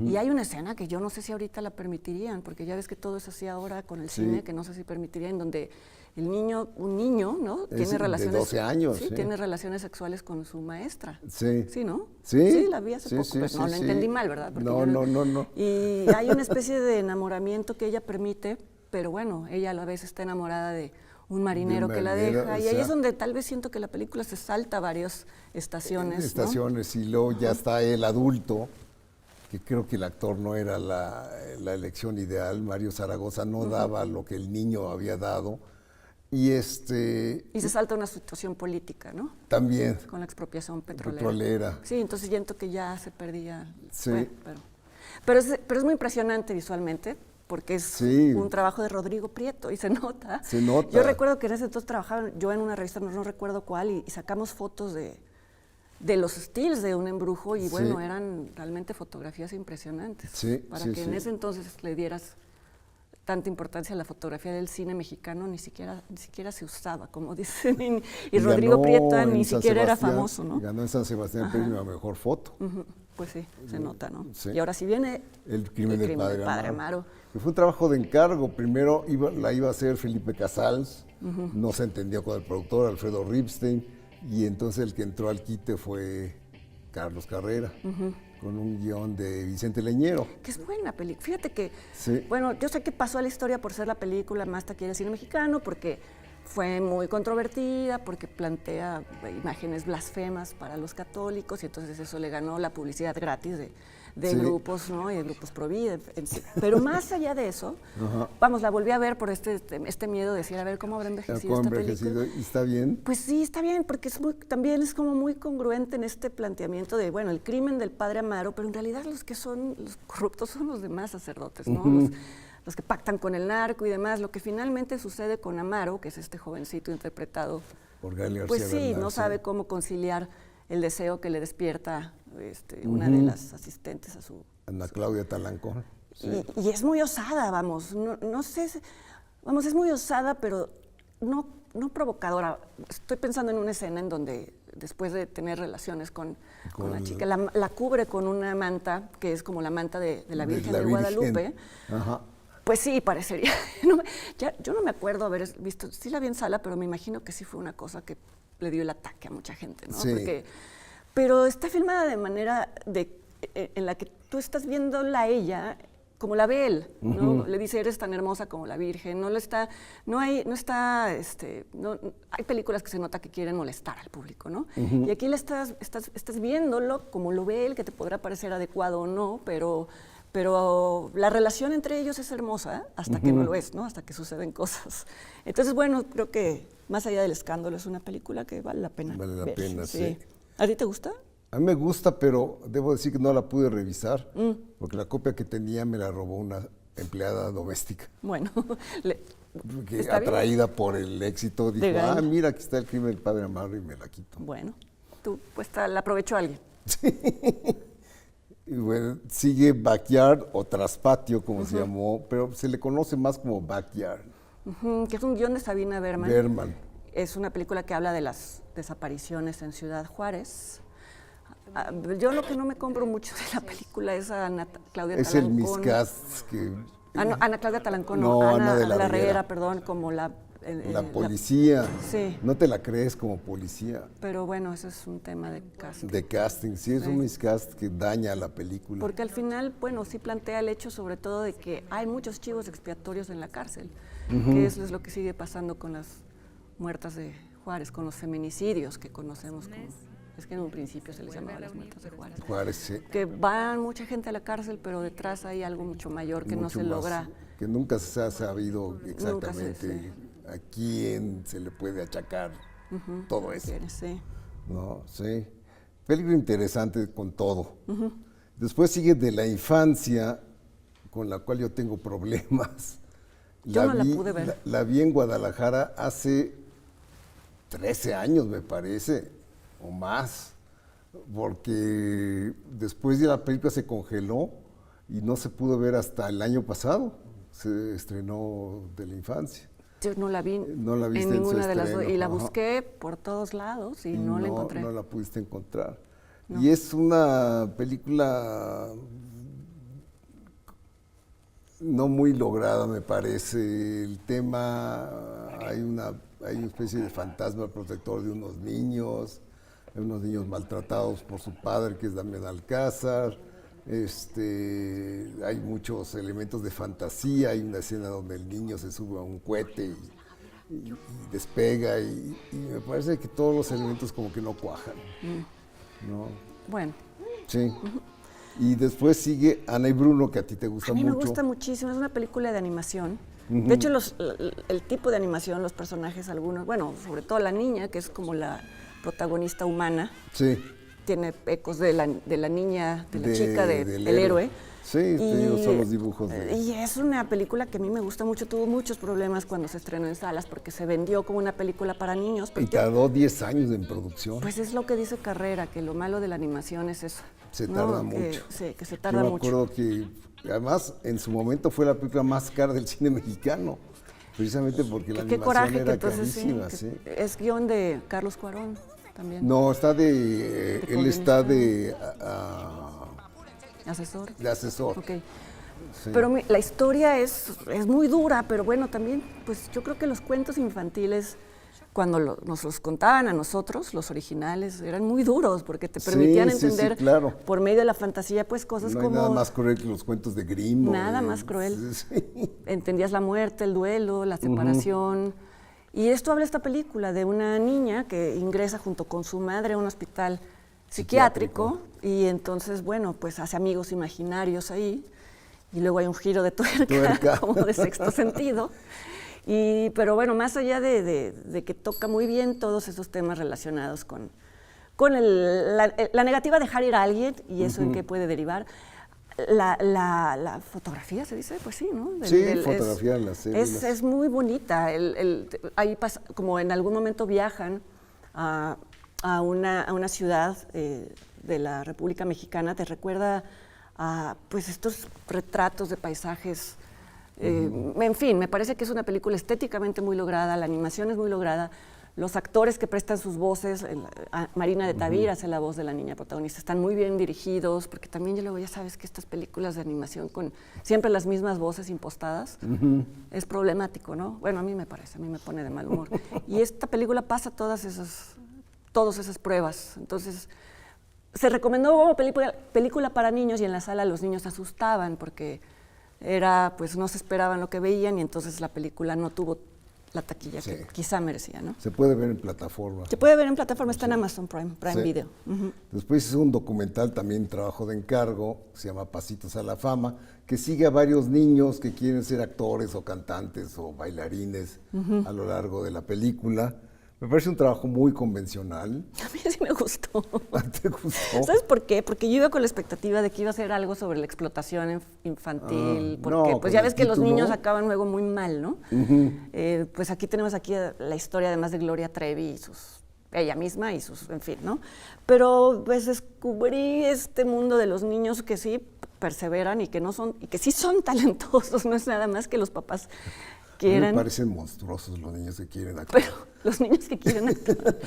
y hay una escena que yo no sé si ahorita la permitirían, porque ya ves que todo es así ahora con el cine, que no sé si permitirían, donde un niño, ¿no? Tiene relaciones, de 12 años. Sí, tiene relaciones sexuales con su maestra. Sí. Sí, ¿no? Sí. Sí, la vi hace poco, pero no lo entendí mal, ¿verdad? Porque No. Y hay una especie de enamoramiento que ella permite, pero bueno, ella a la vez está enamorada de un marinero que la deja, y ahí es donde tal vez siento que la película se salta varias estaciones. ¿No? Y luego ya está el adulto, que creo que el actor no era la elección ideal. Mario Zaragoza no daba lo que el niño había dado. Y se salta una situación política, ¿no? También. Con la expropiación petrolera. Sí, entonces siento que ya se perdía. Sí. Bueno, pero es muy impresionante visualmente, porque es un trabajo de Rodrigo Prieto y se nota. Se nota. Yo recuerdo que en ese entonces trabajaba yo en una revista, no recuerdo cuál, y sacamos fotos de los estilos de Un embrujo y bueno, eran realmente fotografías impresionantes. Para que en ese entonces le dieras tanta importancia a la fotografía del cine mexicano, ni siquiera se usaba, como dicen, y Rodrigo Prieto ni siquiera era famoso, ¿no? Ganó en San Sebastián el premio a mejor foto. Pues sí, se nota, ¿no? Sí. Y ahora sí viene El crimen del padre Amaro. Que fue un trabajo de encargo. Primero la iba a hacer Felipe Casals, no se entendió con el productor Alfredo Ripstein, y entonces el que entró al quite fue Carlos Carrera, con un guión de Vicente Leñero. Que es buena película. Fíjate que, bueno, yo sé que pasó a la historia por ser la película más taquillera del cine mexicano, porque fue muy controvertida, porque plantea imágenes blasfemas para los católicos, y entonces eso le ganó la publicidad gratis de grupos, ¿no? Y de grupos pro vida. Pero más allá de eso, vamos, la volví a ver por este miedo de decir, a ver, ¿cómo habrá envejecido esta película? ¿Y está bien? Pues sí, está bien, porque también es como muy congruente en este planteamiento de, bueno, el crimen del padre Amaro, pero en realidad los corruptos son los demás sacerdotes, ¿no? Los que pactan con el narco y demás. Lo que finalmente sucede con Amaro, que es este jovencito interpretado por Gael García pues sí, Bernal, no sabe cómo conciliar el deseo que le despierta una de las asistentes a su... Ana Claudia Talancón. Y es muy osada, vamos, no sé, vamos, es muy osada, pero no provocadora. Estoy pensando en una escena en donde después de tener relaciones con la chica, la cubre con una manta, que es como la manta de la Virgen de Guadalupe. Pues sí, parecería. Yo no me acuerdo haber visto, sí la vi en sala, pero me imagino que sí fue una cosa que le dio el ataque a mucha gente, ¿no? Sí. Pero está filmada de manera en la que tú estás viéndola a ella como la ve él, ¿no? Le dice, eres tan hermosa como la Virgen. Hay películas que se nota que quieren molestar al público, ¿no? Y aquí estás viéndolo como lo ve él, que te podrá parecer adecuado o no, pero la relación entre ellos es hermosa hasta que no lo es, ¿no? Hasta que suceden cosas. Entonces, bueno, creo que más allá del escándalo es una película que vale la pena. Vale la ver. pena, sí. ¿A ti te gusta? A mí me gusta, pero debo decir que no la pude revisar, porque la copia que tenía me la robó una empleada doméstica. Bueno, que atraída por el éxito dijo, mira, aquí está el crimen del padre Amaro, y me la quito. Bueno, pues la aprovechó alguien. Sí. Y bueno, sigue Backyard o Traspatio, como se llamó, pero se le conoce más como Backyard. Que es un guión de Sabina Berman. es una película que habla de las desapariciones en Ciudad Juárez. Yo lo que no me compro mucho de la película es a Claudia Talancón. Es el miscast que... Ana Claudia Talancón, no, Ana de la Reguera, perdón, como la policía. Sí. No te la crees como policía. Pero bueno, ese es un tema de casting. De casting, sí, es un miscast que daña la película. Porque al final, bueno, sí plantea el hecho sobre todo de que hay muchos chivos expiatorios en la cárcel, que eso es lo que sigue pasando con las muertas de Juárez, con los feminicidios que conocemos como... Es que en un principio se les llamaba las muertas de Juárez. Juárez, sí. Que van mucha gente a la cárcel, pero detrás hay algo mucho mayor que mucho no se más, logra. Que nunca se ha sabido exactamente sí. a quién se le puede achacar todo eso. Sí. ¿No? Sí. Película interesante con todo. Después sigue De la infancia, con la cual yo tengo problemas. Yo no la pude ver. La vi en Guadalajara hace 13 años, me parece, o más, porque después de la película se congeló y no se pudo ver hasta el año pasado. Se estrenó De la infancia. Yo no la vi viste en ninguna de las dos, y la Ajá. busqué por todos lados y no la encontré. No la pudiste encontrar. No. Y es una película no muy lograda, me parece. El tema, hay una especie de fantasma protector de unos niños maltratados por su padre, que es Damián Alcázar. Hay muchos elementos de fantasía. Hay una escena donde el niño se sube a un cohete y despega, y me parece que todos los elementos como que no cuajan. ¿No? Bueno. Sí. Y después sigue Ana y Bruno, que a ti te gusta mucho. A mí me gusta muchísimo, es una película de animación. De hecho, el tipo de animación, los personajes, algunos, bueno, sobre todo la niña, que es como la protagonista humana, sí, tiene ecos de la niña, de la chica, del héroe. Sí, son los dibujos. Y es una película que a mí me gusta mucho, tuvo muchos problemas cuando se estrenó en salas, porque se vendió como una película para niños. Y tardó 10 años en producción. Pues es lo que dice Carrera, que lo malo de la animación es eso. Se tarda mucho. Sí, que se tarda mucho. Yo me acuerdo que, además, en su momento fue la película más cara del cine mexicano, precisamente porque la animación era carísima. Sí. Es guión de Carlos Cuarón también. No, él está de asesor. De asesor. Okay. Sí. Pero la historia es muy dura, pero bueno, también, pues yo creo que los cuentos infantiles, cuando nos los contaban a nosotros, los originales, eran muy duros, porque te permitían entender, claro, por medio de la fantasía, pues cosas como... No hay nada más cruel que los cuentos de Grimm. Nada más cruel. Sí. Entendías la muerte, el duelo, la separación. Y esto habla esta película de una niña que ingresa junto con su madre a un hospital psiquiátrico, y entonces, bueno, pues hace amigos imaginarios ahí, y luego hay un giro de tuerca. Como de Sexto Sentido. Pero bueno, más allá de que toca muy bien todos esos temas relacionados con la negativa de dejar ir a alguien y eso en qué puede derivar, la fotografía, ¿se dice? Pues sí, ¿no? Fotografía en la serie. Es muy bonita. Ahí como en algún momento viajan a una ciudad de la República Mexicana, te recuerda a pues estos retratos de paisajes. En fin, me parece que es una película estéticamente muy lograda, la animación es muy lograda, los actores que prestan sus voces, Marina de Tavira hace la voz de la niña protagonista, están muy bien dirigidos, porque también luego ya sabes que estas películas de animación con siempre las mismas voces impostadas es problemático, ¿no? Bueno, a mí me parece, a mí me pone de mal humor. Y esta película pasa todas esas pruebas, entonces se recomendó como película para niños y en la sala los niños se asustaban porque pues no se esperaban lo que veían y entonces la película no tuvo la taquilla que quizá merecía, ¿no? Se puede ver en plataforma. Se puede ver en plataforma, está en Amazon Prime Video. Después hizo un documental también, trabajo de encargo, se llama Pasitos a la Fama, que sigue a varios niños que quieren ser actores o cantantes o bailarines a lo largo de la película. Me parece un trabajo muy convencional. A mí sí me gustó. ¿Te gustó? ¿Sabes por qué? Porque yo iba con la expectativa de que iba a ser algo sobre la explotación infantil, porque pues ya ves que los niños acaban luego muy mal, ¿no? Pues aquí tenemos la historia además de Gloria Trevi y ella misma y en fin, ¿no? Pero pues descubrí este mundo de los niños que sí perseveran y que sí son talentosos, no es nada más que los papás quieren. Me parecen monstruosos los niños que quieren actuar. Pero los niños que quieren actuar.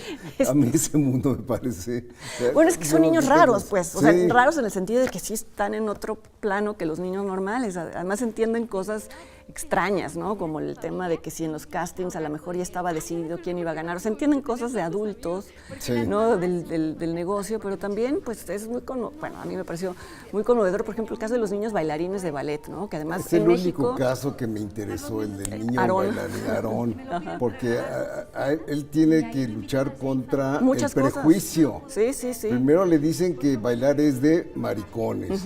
A mí ese mundo me parece... Bueno, es que son niños raros, pues. O Sí. sea, raros en el sentido de que sí están en otro plano que los niños normales. Además entienden cosas extrañas, ¿no? Como el tema de que si en los castings a lo mejor ya estaba decidido quién iba a ganar. O sea, entienden cosas de adultos, Sí. ¿no? Del negocio, pero también, pues, es muy bueno, a mí me pareció muy conmovedor, por ejemplo, el caso de los niños bailarines de ballet, ¿no? Que además Es en el México... único caso que me interesó, el del niño Aarón. bailarín Aarón, porque él tiene que luchar contra Muchas el cosas. prejuicio. Sí, sí, sí. Primero le dicen que bailar es de maricones.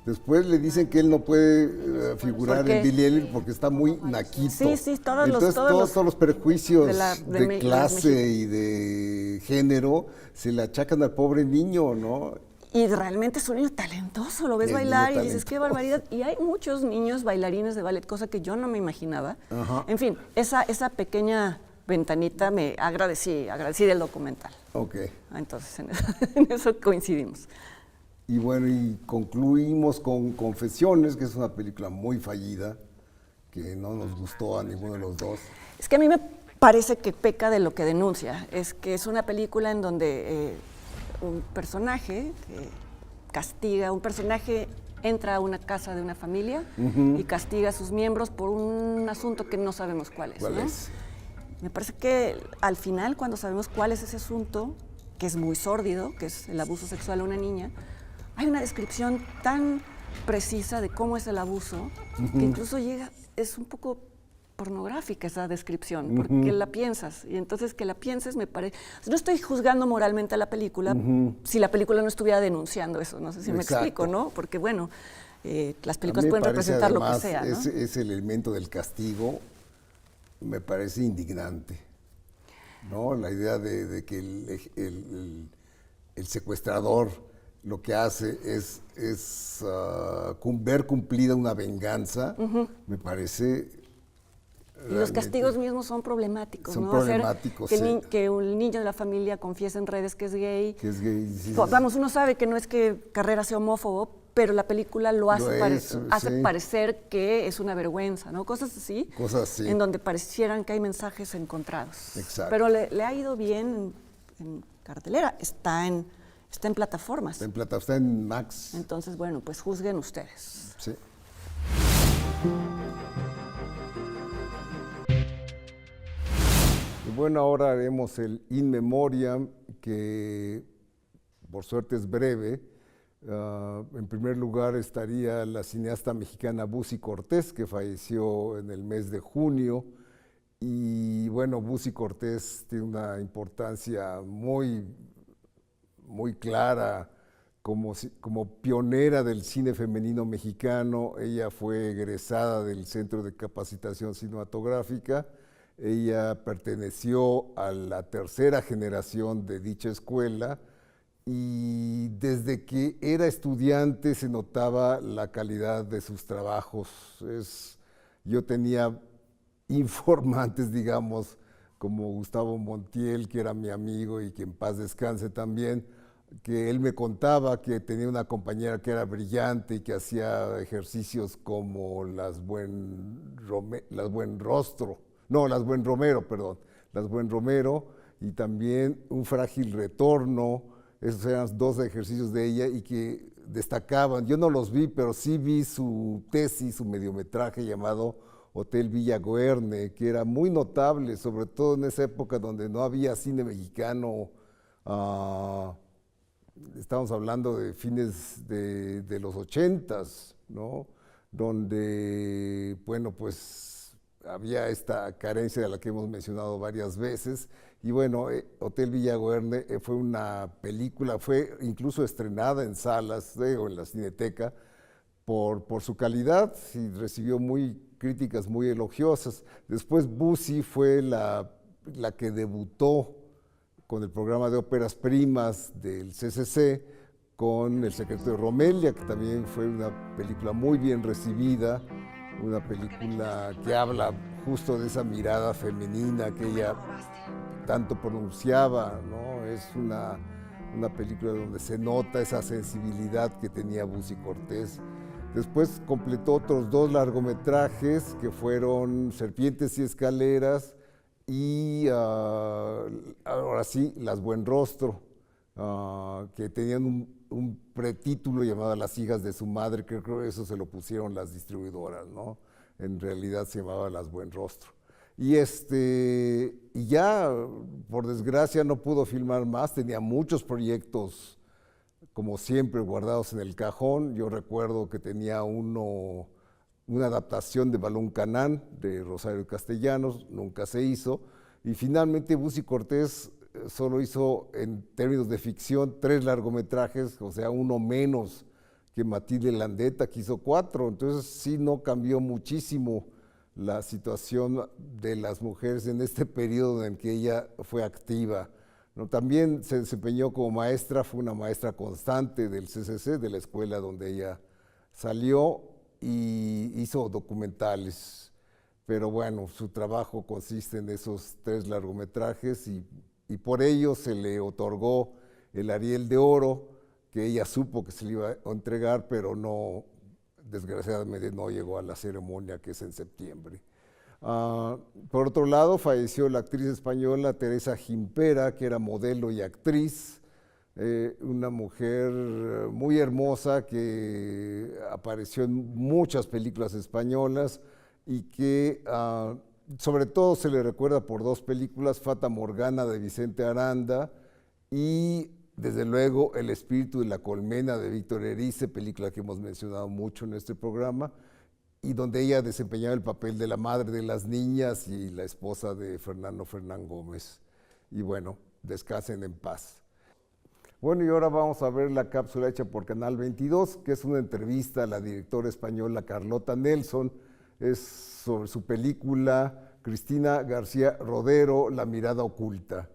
Después le dicen que él no puede figurar ¿Por qué? en Billie Eilish porque está muy naquito. Sí, sí, Entonces todos los prejuicios de de clase y de género se le achacan al pobre niño, ¿no? Y realmente es un niño talentoso, lo ves Es bailar y niño dices, qué talentoso. barbaridad. Y hay muchos niños bailarines de ballet, cosa que yo no me imaginaba. Ajá. En fin, esa pequeña ventanita me agradecí del documental. Ok. Entonces, en eso coincidimos. Y bueno, y concluimos con Confesiones, que es una película muy fallida, que no nos gustó a ninguno de los dos. Es que a mí me parece que peca de lo que denuncia. Es que es una película en donde un personaje un personaje entra a una casa de una familia y castiga a sus miembros por un asunto que no sabemos cuál es. ¿Cuál ¿no? es? Me parece que al final, cuando sabemos cuál es ese asunto, que es muy sórdido, que es el abuso sexual a una niña, hay una descripción tan precisa de cómo es el abuso, que incluso es un poco pornográfica esa descripción, porque la piensas, y entonces que la pienses me parece... No estoy juzgando moralmente a la película, si la película no estuviera denunciando eso, no sé si me Exacto. explico, ¿no? Porque bueno, las A películas mí me pueden parece, representar lo que además, sea, ¿no? ese elemento del castigo me parece indignante, ¿no? La idea de que el secuestrador lo que hace es ver cumplida una venganza, me parece... Y los castigos mismos son problemáticos, Son ¿no? problemáticos, Hacer sí. que un niño de la familia confiese en redes que es gay. Que es gay, sí, Vamos, uno sabe que no es que Carrera sea homófobo, pero la película lo hace, hace sí. parecer que es una vergüenza, ¿no? Cosas así. Cosas así. En donde parecieran que hay mensajes encontrados. Exacto. Pero le ha ido bien en cartelera, está en plataformas. Está en Max. Entonces, bueno, pues juzguen ustedes. Sí. Y bueno, ahora haremos el In Memoriam, que por suerte es breve. En primer lugar estaría la cineasta mexicana Busi Cortés, que falleció en el mes de junio. Y bueno, Busi Cortés tiene una importancia muy clara como pionera del cine femenino mexicano. Ella fue egresada del Centro de Capacitación Cinematográfica. Ella perteneció a la tercera generación de dicha escuela y desde que era estudiante se notaba la calidad de sus trabajos. Yo tenía informantes, digamos, como Gustavo Montiel, que era mi amigo y que en paz descanse también, que él me contaba que tenía una compañera que era brillante y que hacía ejercicios como las Buen Romero, y también Un Frágil Retorno. Esos eran dos ejercicios de ella y que destacaban. Yo no los vi, pero sí vi su tesis, su mediometraje llamado Hotel Villa Goerne, que era muy notable, sobre todo en esa época donde no había cine mexicano. Estamos hablando de fines de los 80s, ¿no? Donde, bueno, pues había esta carencia de la que hemos mencionado varias veces. Y bueno, Hotel Villa Goerne fue una película, fue incluso estrenada en salas o en la Cineteca por su calidad y recibió críticas muy elogiosas. Después Busi fue la que debutó con el programa de óperas primas del CCC, con El secreto de Romelia, que también fue una película muy bien recibida, una película que habla justo de esa mirada femenina que ella tanto pronunciaba, ¿no? Es una película donde se nota esa sensibilidad que tenía Busi Cortés. Después completó otros 2 largometrajes que fueron Serpientes y Escaleras y ahora sí, Las Buenrostro, que tenían un pretítulo llamado Las hijas de su madre, que creo que eso se lo pusieron las distribuidoras, ¿no? En realidad se llamaba Las Buenrostro. Y ya, por desgracia, no pudo filmar más, tenía muchos proyectos, como siempre, guardados en el cajón. Yo recuerdo que tenía una adaptación de Balún Canán, de Rosario Castellanos, nunca se hizo, y finalmente Bussi Cortés solo hizo, en términos de ficción, 3 largometrajes, o sea, uno menos que Matilde Landeta, que hizo 4, entonces sí no cambió muchísimo la situación de las mujeres en este periodo en que ella fue activa, ¿no? También se desempeñó como maestra, fue una maestra constante del CCC, de la escuela donde ella salió, y hizo documentales. Pero bueno, su trabajo consiste en esos 3 largometrajes y por ello se le otorgó el Ariel de Oro, que ella supo que se le iba a entregar, pero no, desgraciadamente no llegó a la ceremonia, que es en septiembre. Por otro lado, falleció la actriz española Teresa Gimpera, que era modelo y actriz, una mujer muy hermosa que apareció en muchas películas españolas y que sobre todo se le recuerda por 2 películas, Fata Morgana de Vicente Aranda y desde luego El espíritu de la colmena de Víctor Erice, película que hemos mencionado mucho en este programa, y donde ella desempeñaba el papel de la madre de las niñas y la esposa de Fernando Fernán Gómez. Y bueno, descansen en paz. Bueno, y ahora vamos a ver la cápsula hecha por Canal 22, que es una entrevista a la directora española Carlota Nelson. Es sobre su película Cristina García Rodero, La mirada oculta.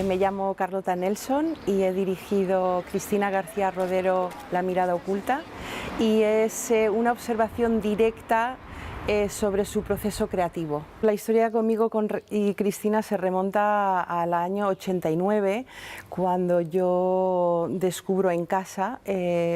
Me llamo Carlota Nelson y he dirigido Cristina García Rodero, La mirada oculta, y es una observación directa sobre su proceso creativo. La historia conmigo y Cristina se remonta al año 89, cuando yo descubro en casa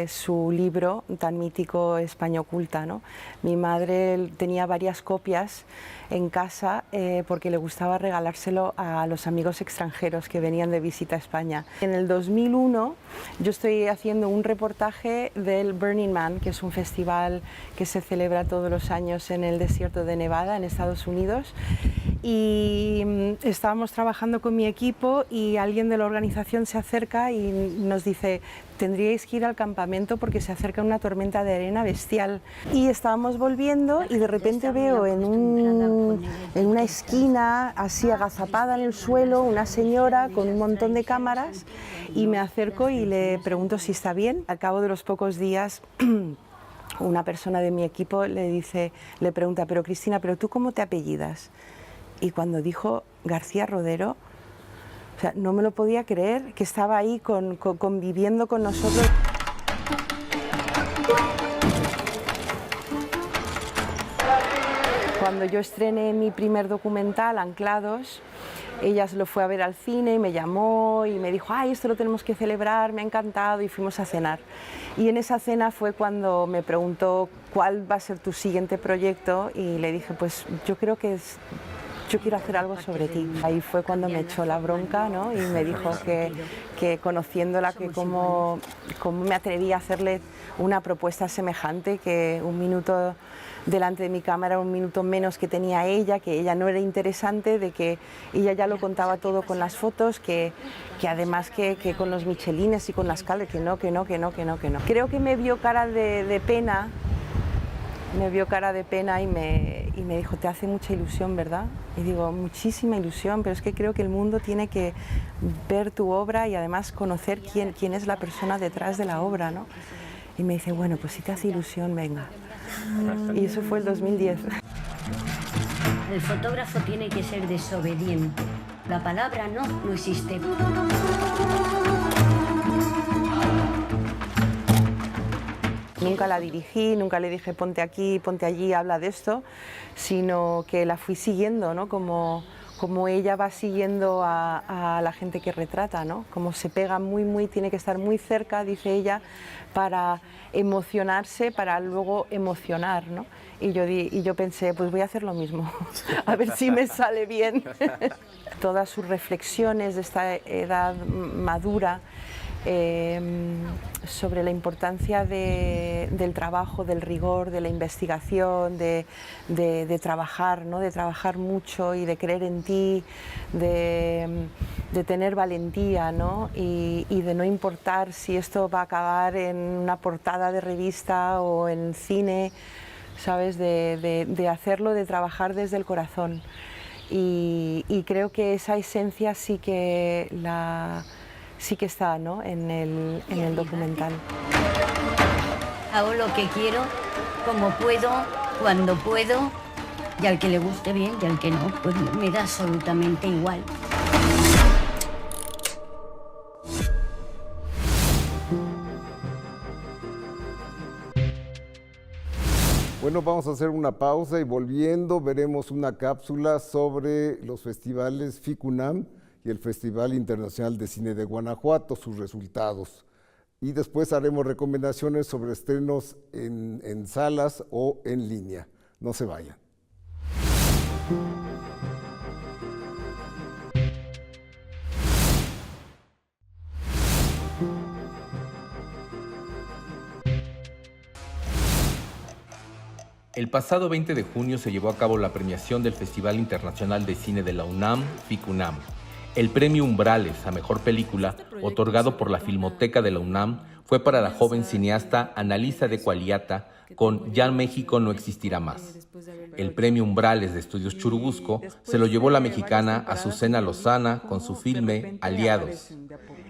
su libro tan mítico, España oculta, ¿no? Mi madre tenía varias copias en casa porque le gustaba regalárselo a los amigos extranjeros que venían de visita a España. En el 2001 yo estoy haciendo un reportaje del Burning Man, que es un festival que se celebra todos los años en el desierto de Nevada, en Estados Unidos, y estábamos trabajando con mi equipo y alguien de la organización se acerca y nos dice: tendríais que ir al campamento porque se acerca una tormenta de arena bestial. Y estábamos volviendo y de repente veo en una esquina, así agazapada en el suelo, una señora con un montón de cámaras, y me acerco y le pregunto si está bien. Al cabo de los pocos días una persona de mi equipo le pregunta: pero Cristina, ¿pero tú cómo te apellidas? Y cuando dijo García Rodero, o sea, no me lo podía creer, que estaba ahí conviviendo con nosotros. Cuando yo estrené mi primer documental, Anclados, ella se lo fue a ver al cine y me llamó y me dijo: ay, esto lo tenemos que celebrar, me ha encantado, y fuimos a cenar. Y en esa cena fue cuando me preguntó: ¿cuál va a ser tu siguiente proyecto? Y le dije: pues yo creo que yo quiero hacer algo sobre ti. Ahí fue cuando me echó la bronca, ¿no? Y me dijo que conociéndola, que cómo me atrevía a hacerle una propuesta semejante, que un minuto delante de mi cámara, un minuto menos que tenía ella, que ella no era interesante, de que ella ya lo contaba todo con las fotos, que además que con los michelines y con las cales, que no. Creo que me vio cara de pena. Me vio cara de pena y me dijo: te hace mucha ilusión, ¿verdad? Y digo: muchísima ilusión, pero es que creo que el mundo tiene que ver tu obra y además conocer quién es la persona detrás de la obra, ¿no? Y me dice: bueno, pues si te hace ilusión, venga. Y eso fue el 2010. El fotógrafo tiene que ser desobediente. La palabra no existe. Nunca la dirigí, nunca le dije: ponte aquí, ponte allí, habla de esto, sino que la fui siguiendo, ¿no? como como ella va siguiendo a la gente que retrata, ¿no? Como se pega tiene que estar muy cerca, dice ella, para emocionarse, para luego emocionar, ¿no? Y yo pensé, pues voy a hacer lo mismo, a ver si me sale bien. Todas sus reflexiones de esta edad madura sobre la importancia del trabajo, del rigor, de la investigación, de trabajar, ¿no? De trabajar mucho y de creer en ti, de tener valentía, ¿no? Y de no importar si esto va a acabar en una portada de revista o en cine, ¿sabes? De hacerlo, de trabajar desde el corazón. Y creo que esa esencia sí que está, ¿no? en el documental. Hago lo que quiero, como puedo, cuando puedo, y al que le guste bien y al que no, pues me da absolutamente igual. Bueno, vamos a hacer una pausa y volviendo veremos una cápsula sobre los festivales FICUNAM y el Festival Internacional de Cine de Guanajuato, sus resultados. Y después haremos recomendaciones sobre estrenos en salas o en línea. No se vayan. El pasado 20 de junio se llevó a cabo la premiación del Festival Internacional de Cine de la UNAM, FICUNAM. El premio Umbrales a Mejor Película, otorgado por la Filmoteca de la UNAM, fue para la joven cineasta Annalisa de Coaliata con Ya México no existirá más. El premio Umbrales de Estudios Churubusco se lo llevó la mexicana Azucena Lozana con su filme Aliados.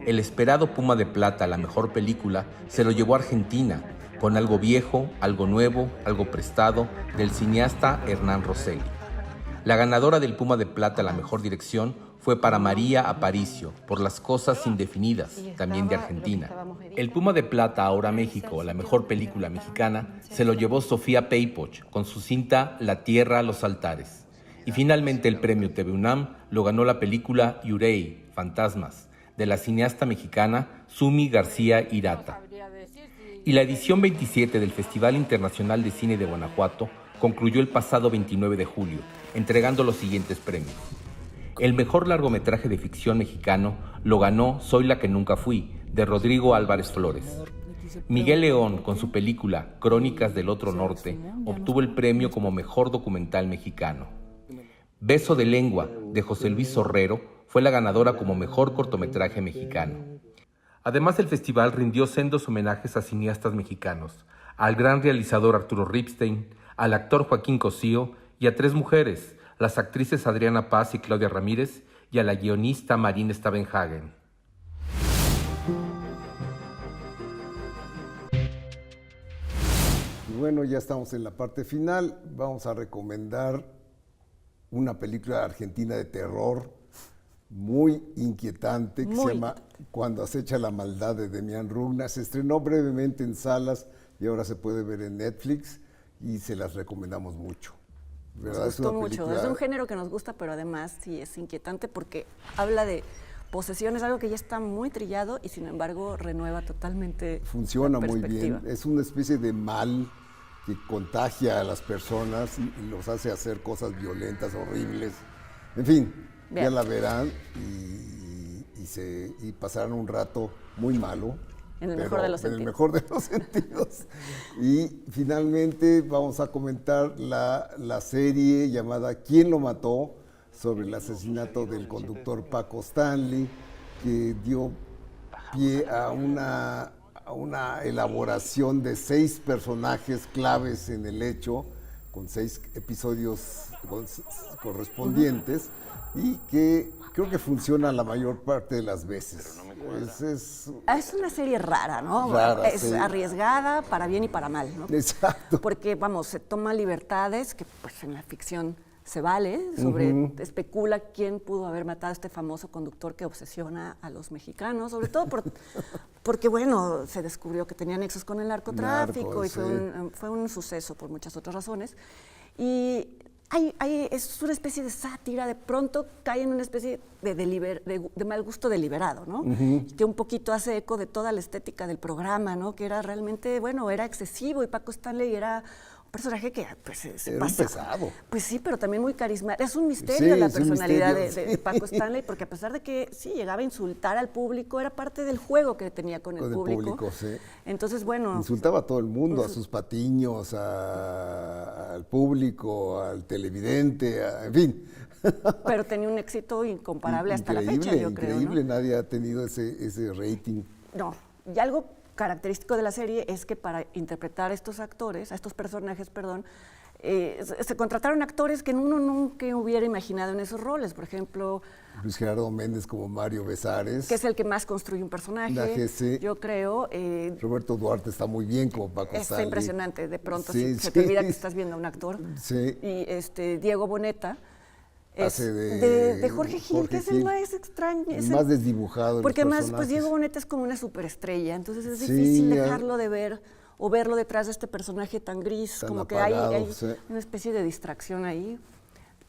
El esperado Puma de Plata a la Mejor Película se lo llevó Argentina, con Algo viejo, algo nuevo, algo prestado, del cineasta Hernán Rosselli. La ganadora del Puma de Plata a la Mejor Dirección fue para María Aparicio, por Las cosas indefinidas, también de Argentina. El Puma de Plata, ahora México, la Mejor Película Mexicana, se lo llevó Sofía Peipoch, con su cinta La Tierra a los altares. Y finalmente el premio TV UNAM lo ganó la película Yurei, Fantasmas, de la cineasta mexicana Sumi García Hirata. Y la edición 27 del Festival Internacional de Cine de Guanajuato concluyó el pasado 29 de julio, entregando los siguientes premios. El mejor largometraje de ficción mexicano lo ganó Soy la que nunca fui, de Rodrigo Álvarez Flores. Miguel León, con su película Crónicas del Otro Norte, obtuvo el premio como mejor documental mexicano. Beso de lengua, de José Luis Sorrero, fue la ganadora como mejor cortometraje mexicano. Además, el festival rindió sendos homenajes a cineastas mexicanos, al gran realizador Arturo Ripstein, al actor Joaquín Cosío y a 3 mujeres, las actrices Adriana Paz y Claudia Ramírez, y a la guionista Marine Stavenhagen. Y bueno, ya estamos en la parte final. Vamos a recomendar una película argentina de terror muy inquietante que se llama Cuando acecha la maldad, de Demián Rugna. Se estrenó brevemente en salas y ahora se puede ver en Netflix y se las recomendamos mucho. ¿Verdad? Nos gustó mucho. Es un género que nos gusta, pero además sí es inquietante porque habla de posesiones, algo que ya está muy trillado y sin embargo renueva totalmente. Funciona muy bien. Es una especie de mal que contagia a las personas y los hace hacer cosas violentas, horribles. En fin, bien. Ya la verán y pasarán un rato muy malo. En el mejor de los sentidos. En el mejor de los sentidos. Y finalmente vamos a comentar la serie llamada ¿Quién lo mató?, sobre el asesinato del conductor Paco Stanley, que dio pie a una elaboración de 6 personajes claves en el hecho, con 6 episodios correspondientes, y que creo que funciona la mayor parte de las veces. Es una serie rara, ¿no? Es arriesgada para bien y para mal, ¿no? Exacto. Porque, vamos, se toma libertades que pues en la ficción se vale, especula quién pudo haber matado a este famoso conductor que obsesiona a los mexicanos, sobre todo porque, bueno, se descubrió que tenía nexos con el narcotráfico y fue un suceso por muchas otras razones. Y es una especie de sátira, de pronto cae en una especie de mal gusto deliberado, ¿no? Que un poquito hace eco de toda la estética del programa, ¿no? Que era realmente, bueno, era excesivo, y Paco Stanley era un personaje que pues, se era pasa. un pesado. Pues sí, pero también muy carismático. Es un misterio la personalidad misterio, de Paco Stanley, porque a pesar de que sí, llegaba a insultar al público, era parte del juego que tenía con el público. Sí. Entonces, bueno... Insultaba a todo el mundo, a sus patiños, al público, al televidente, en fin. Pero tenía un éxito incomparable hasta la fecha, yo creo, increíble, ¿no? Nadie ha tenido ese rating. No, y algo característico de la serie es que para interpretar a estos actores, a estos personajes, perdón, se contrataron actores que uno nunca hubiera imaginado en esos roles. Por ejemplo, Luis Gerardo Méndez como Mario Besares. que es el que más construye un personaje, sí. yo creo. Roberto Duarte está muy bien como Paco Stanley. Está impresionante, de pronto Sí, se te olvida que estás viendo a un actor. Sí. Y Diego Boneta hace de Jorge Gil, que es el más extraño. El más desdibujado. Porque además, pues Diego Boneta es como una superestrella, entonces es Sí, difícil dejarlo de ver o verlo detrás de este personaje tan gris, tan como apagado, que hay sí. una especie de distracción ahí.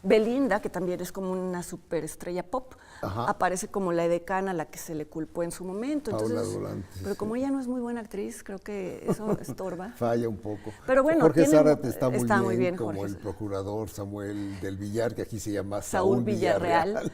Belinda, que también es como una superestrella pop, Ajá. aparece como la edecana a la que se le culpó en su momento. Paula Entonces, Durante, pero sí. como ella no es muy buena actriz, creo que eso estorba. Falla un poco. Pero bueno, Jorge tiene- Zárate está muy bien Jorge. como el procurador Samuel del Villar, que aquí se llama Saúl Villarreal.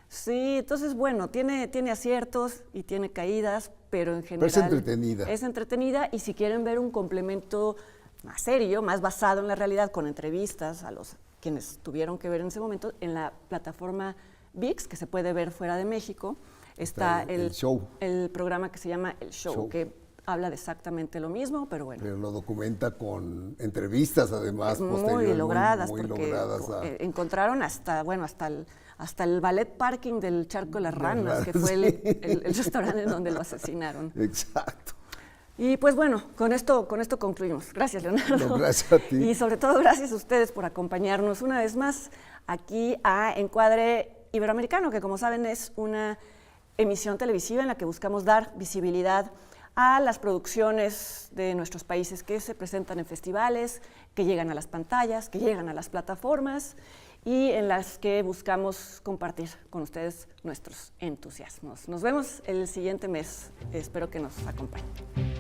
Sí, entonces, bueno, tiene aciertos y tiene caídas, pero en general... es entretenida. Es entretenida, y si quieren ver un complemento más serio, más basado en la realidad, con entrevistas a los quienes tuvieron que ver en ese momento, en la plataforma ViX, que se puede ver fuera de México, está el show. el programa que se llama El Show, que habla de exactamente lo mismo, pero bueno. Pero lo documenta con entrevistas, además, Muy posteriores, logradas, muy porque logradas. encontraron hasta el ballet parking del Charco de las Ranas, que fue sí. el restaurante en donde lo asesinaron. Exacto. Y pues bueno, con esto concluimos. Gracias, Leonardo. No, gracias a ti. Y sobre todo gracias a ustedes por acompañarnos una vez más aquí a Encuadre Iberoamericano, que como saben es una emisión televisiva en la que buscamos dar visibilidad a las producciones de nuestros países que se presentan en festivales, que llegan a las pantallas, que llegan a las plataformas, y en las que buscamos compartir con ustedes nuestros entusiasmos. Nos vemos el siguiente mes. Espero que nos acompañen.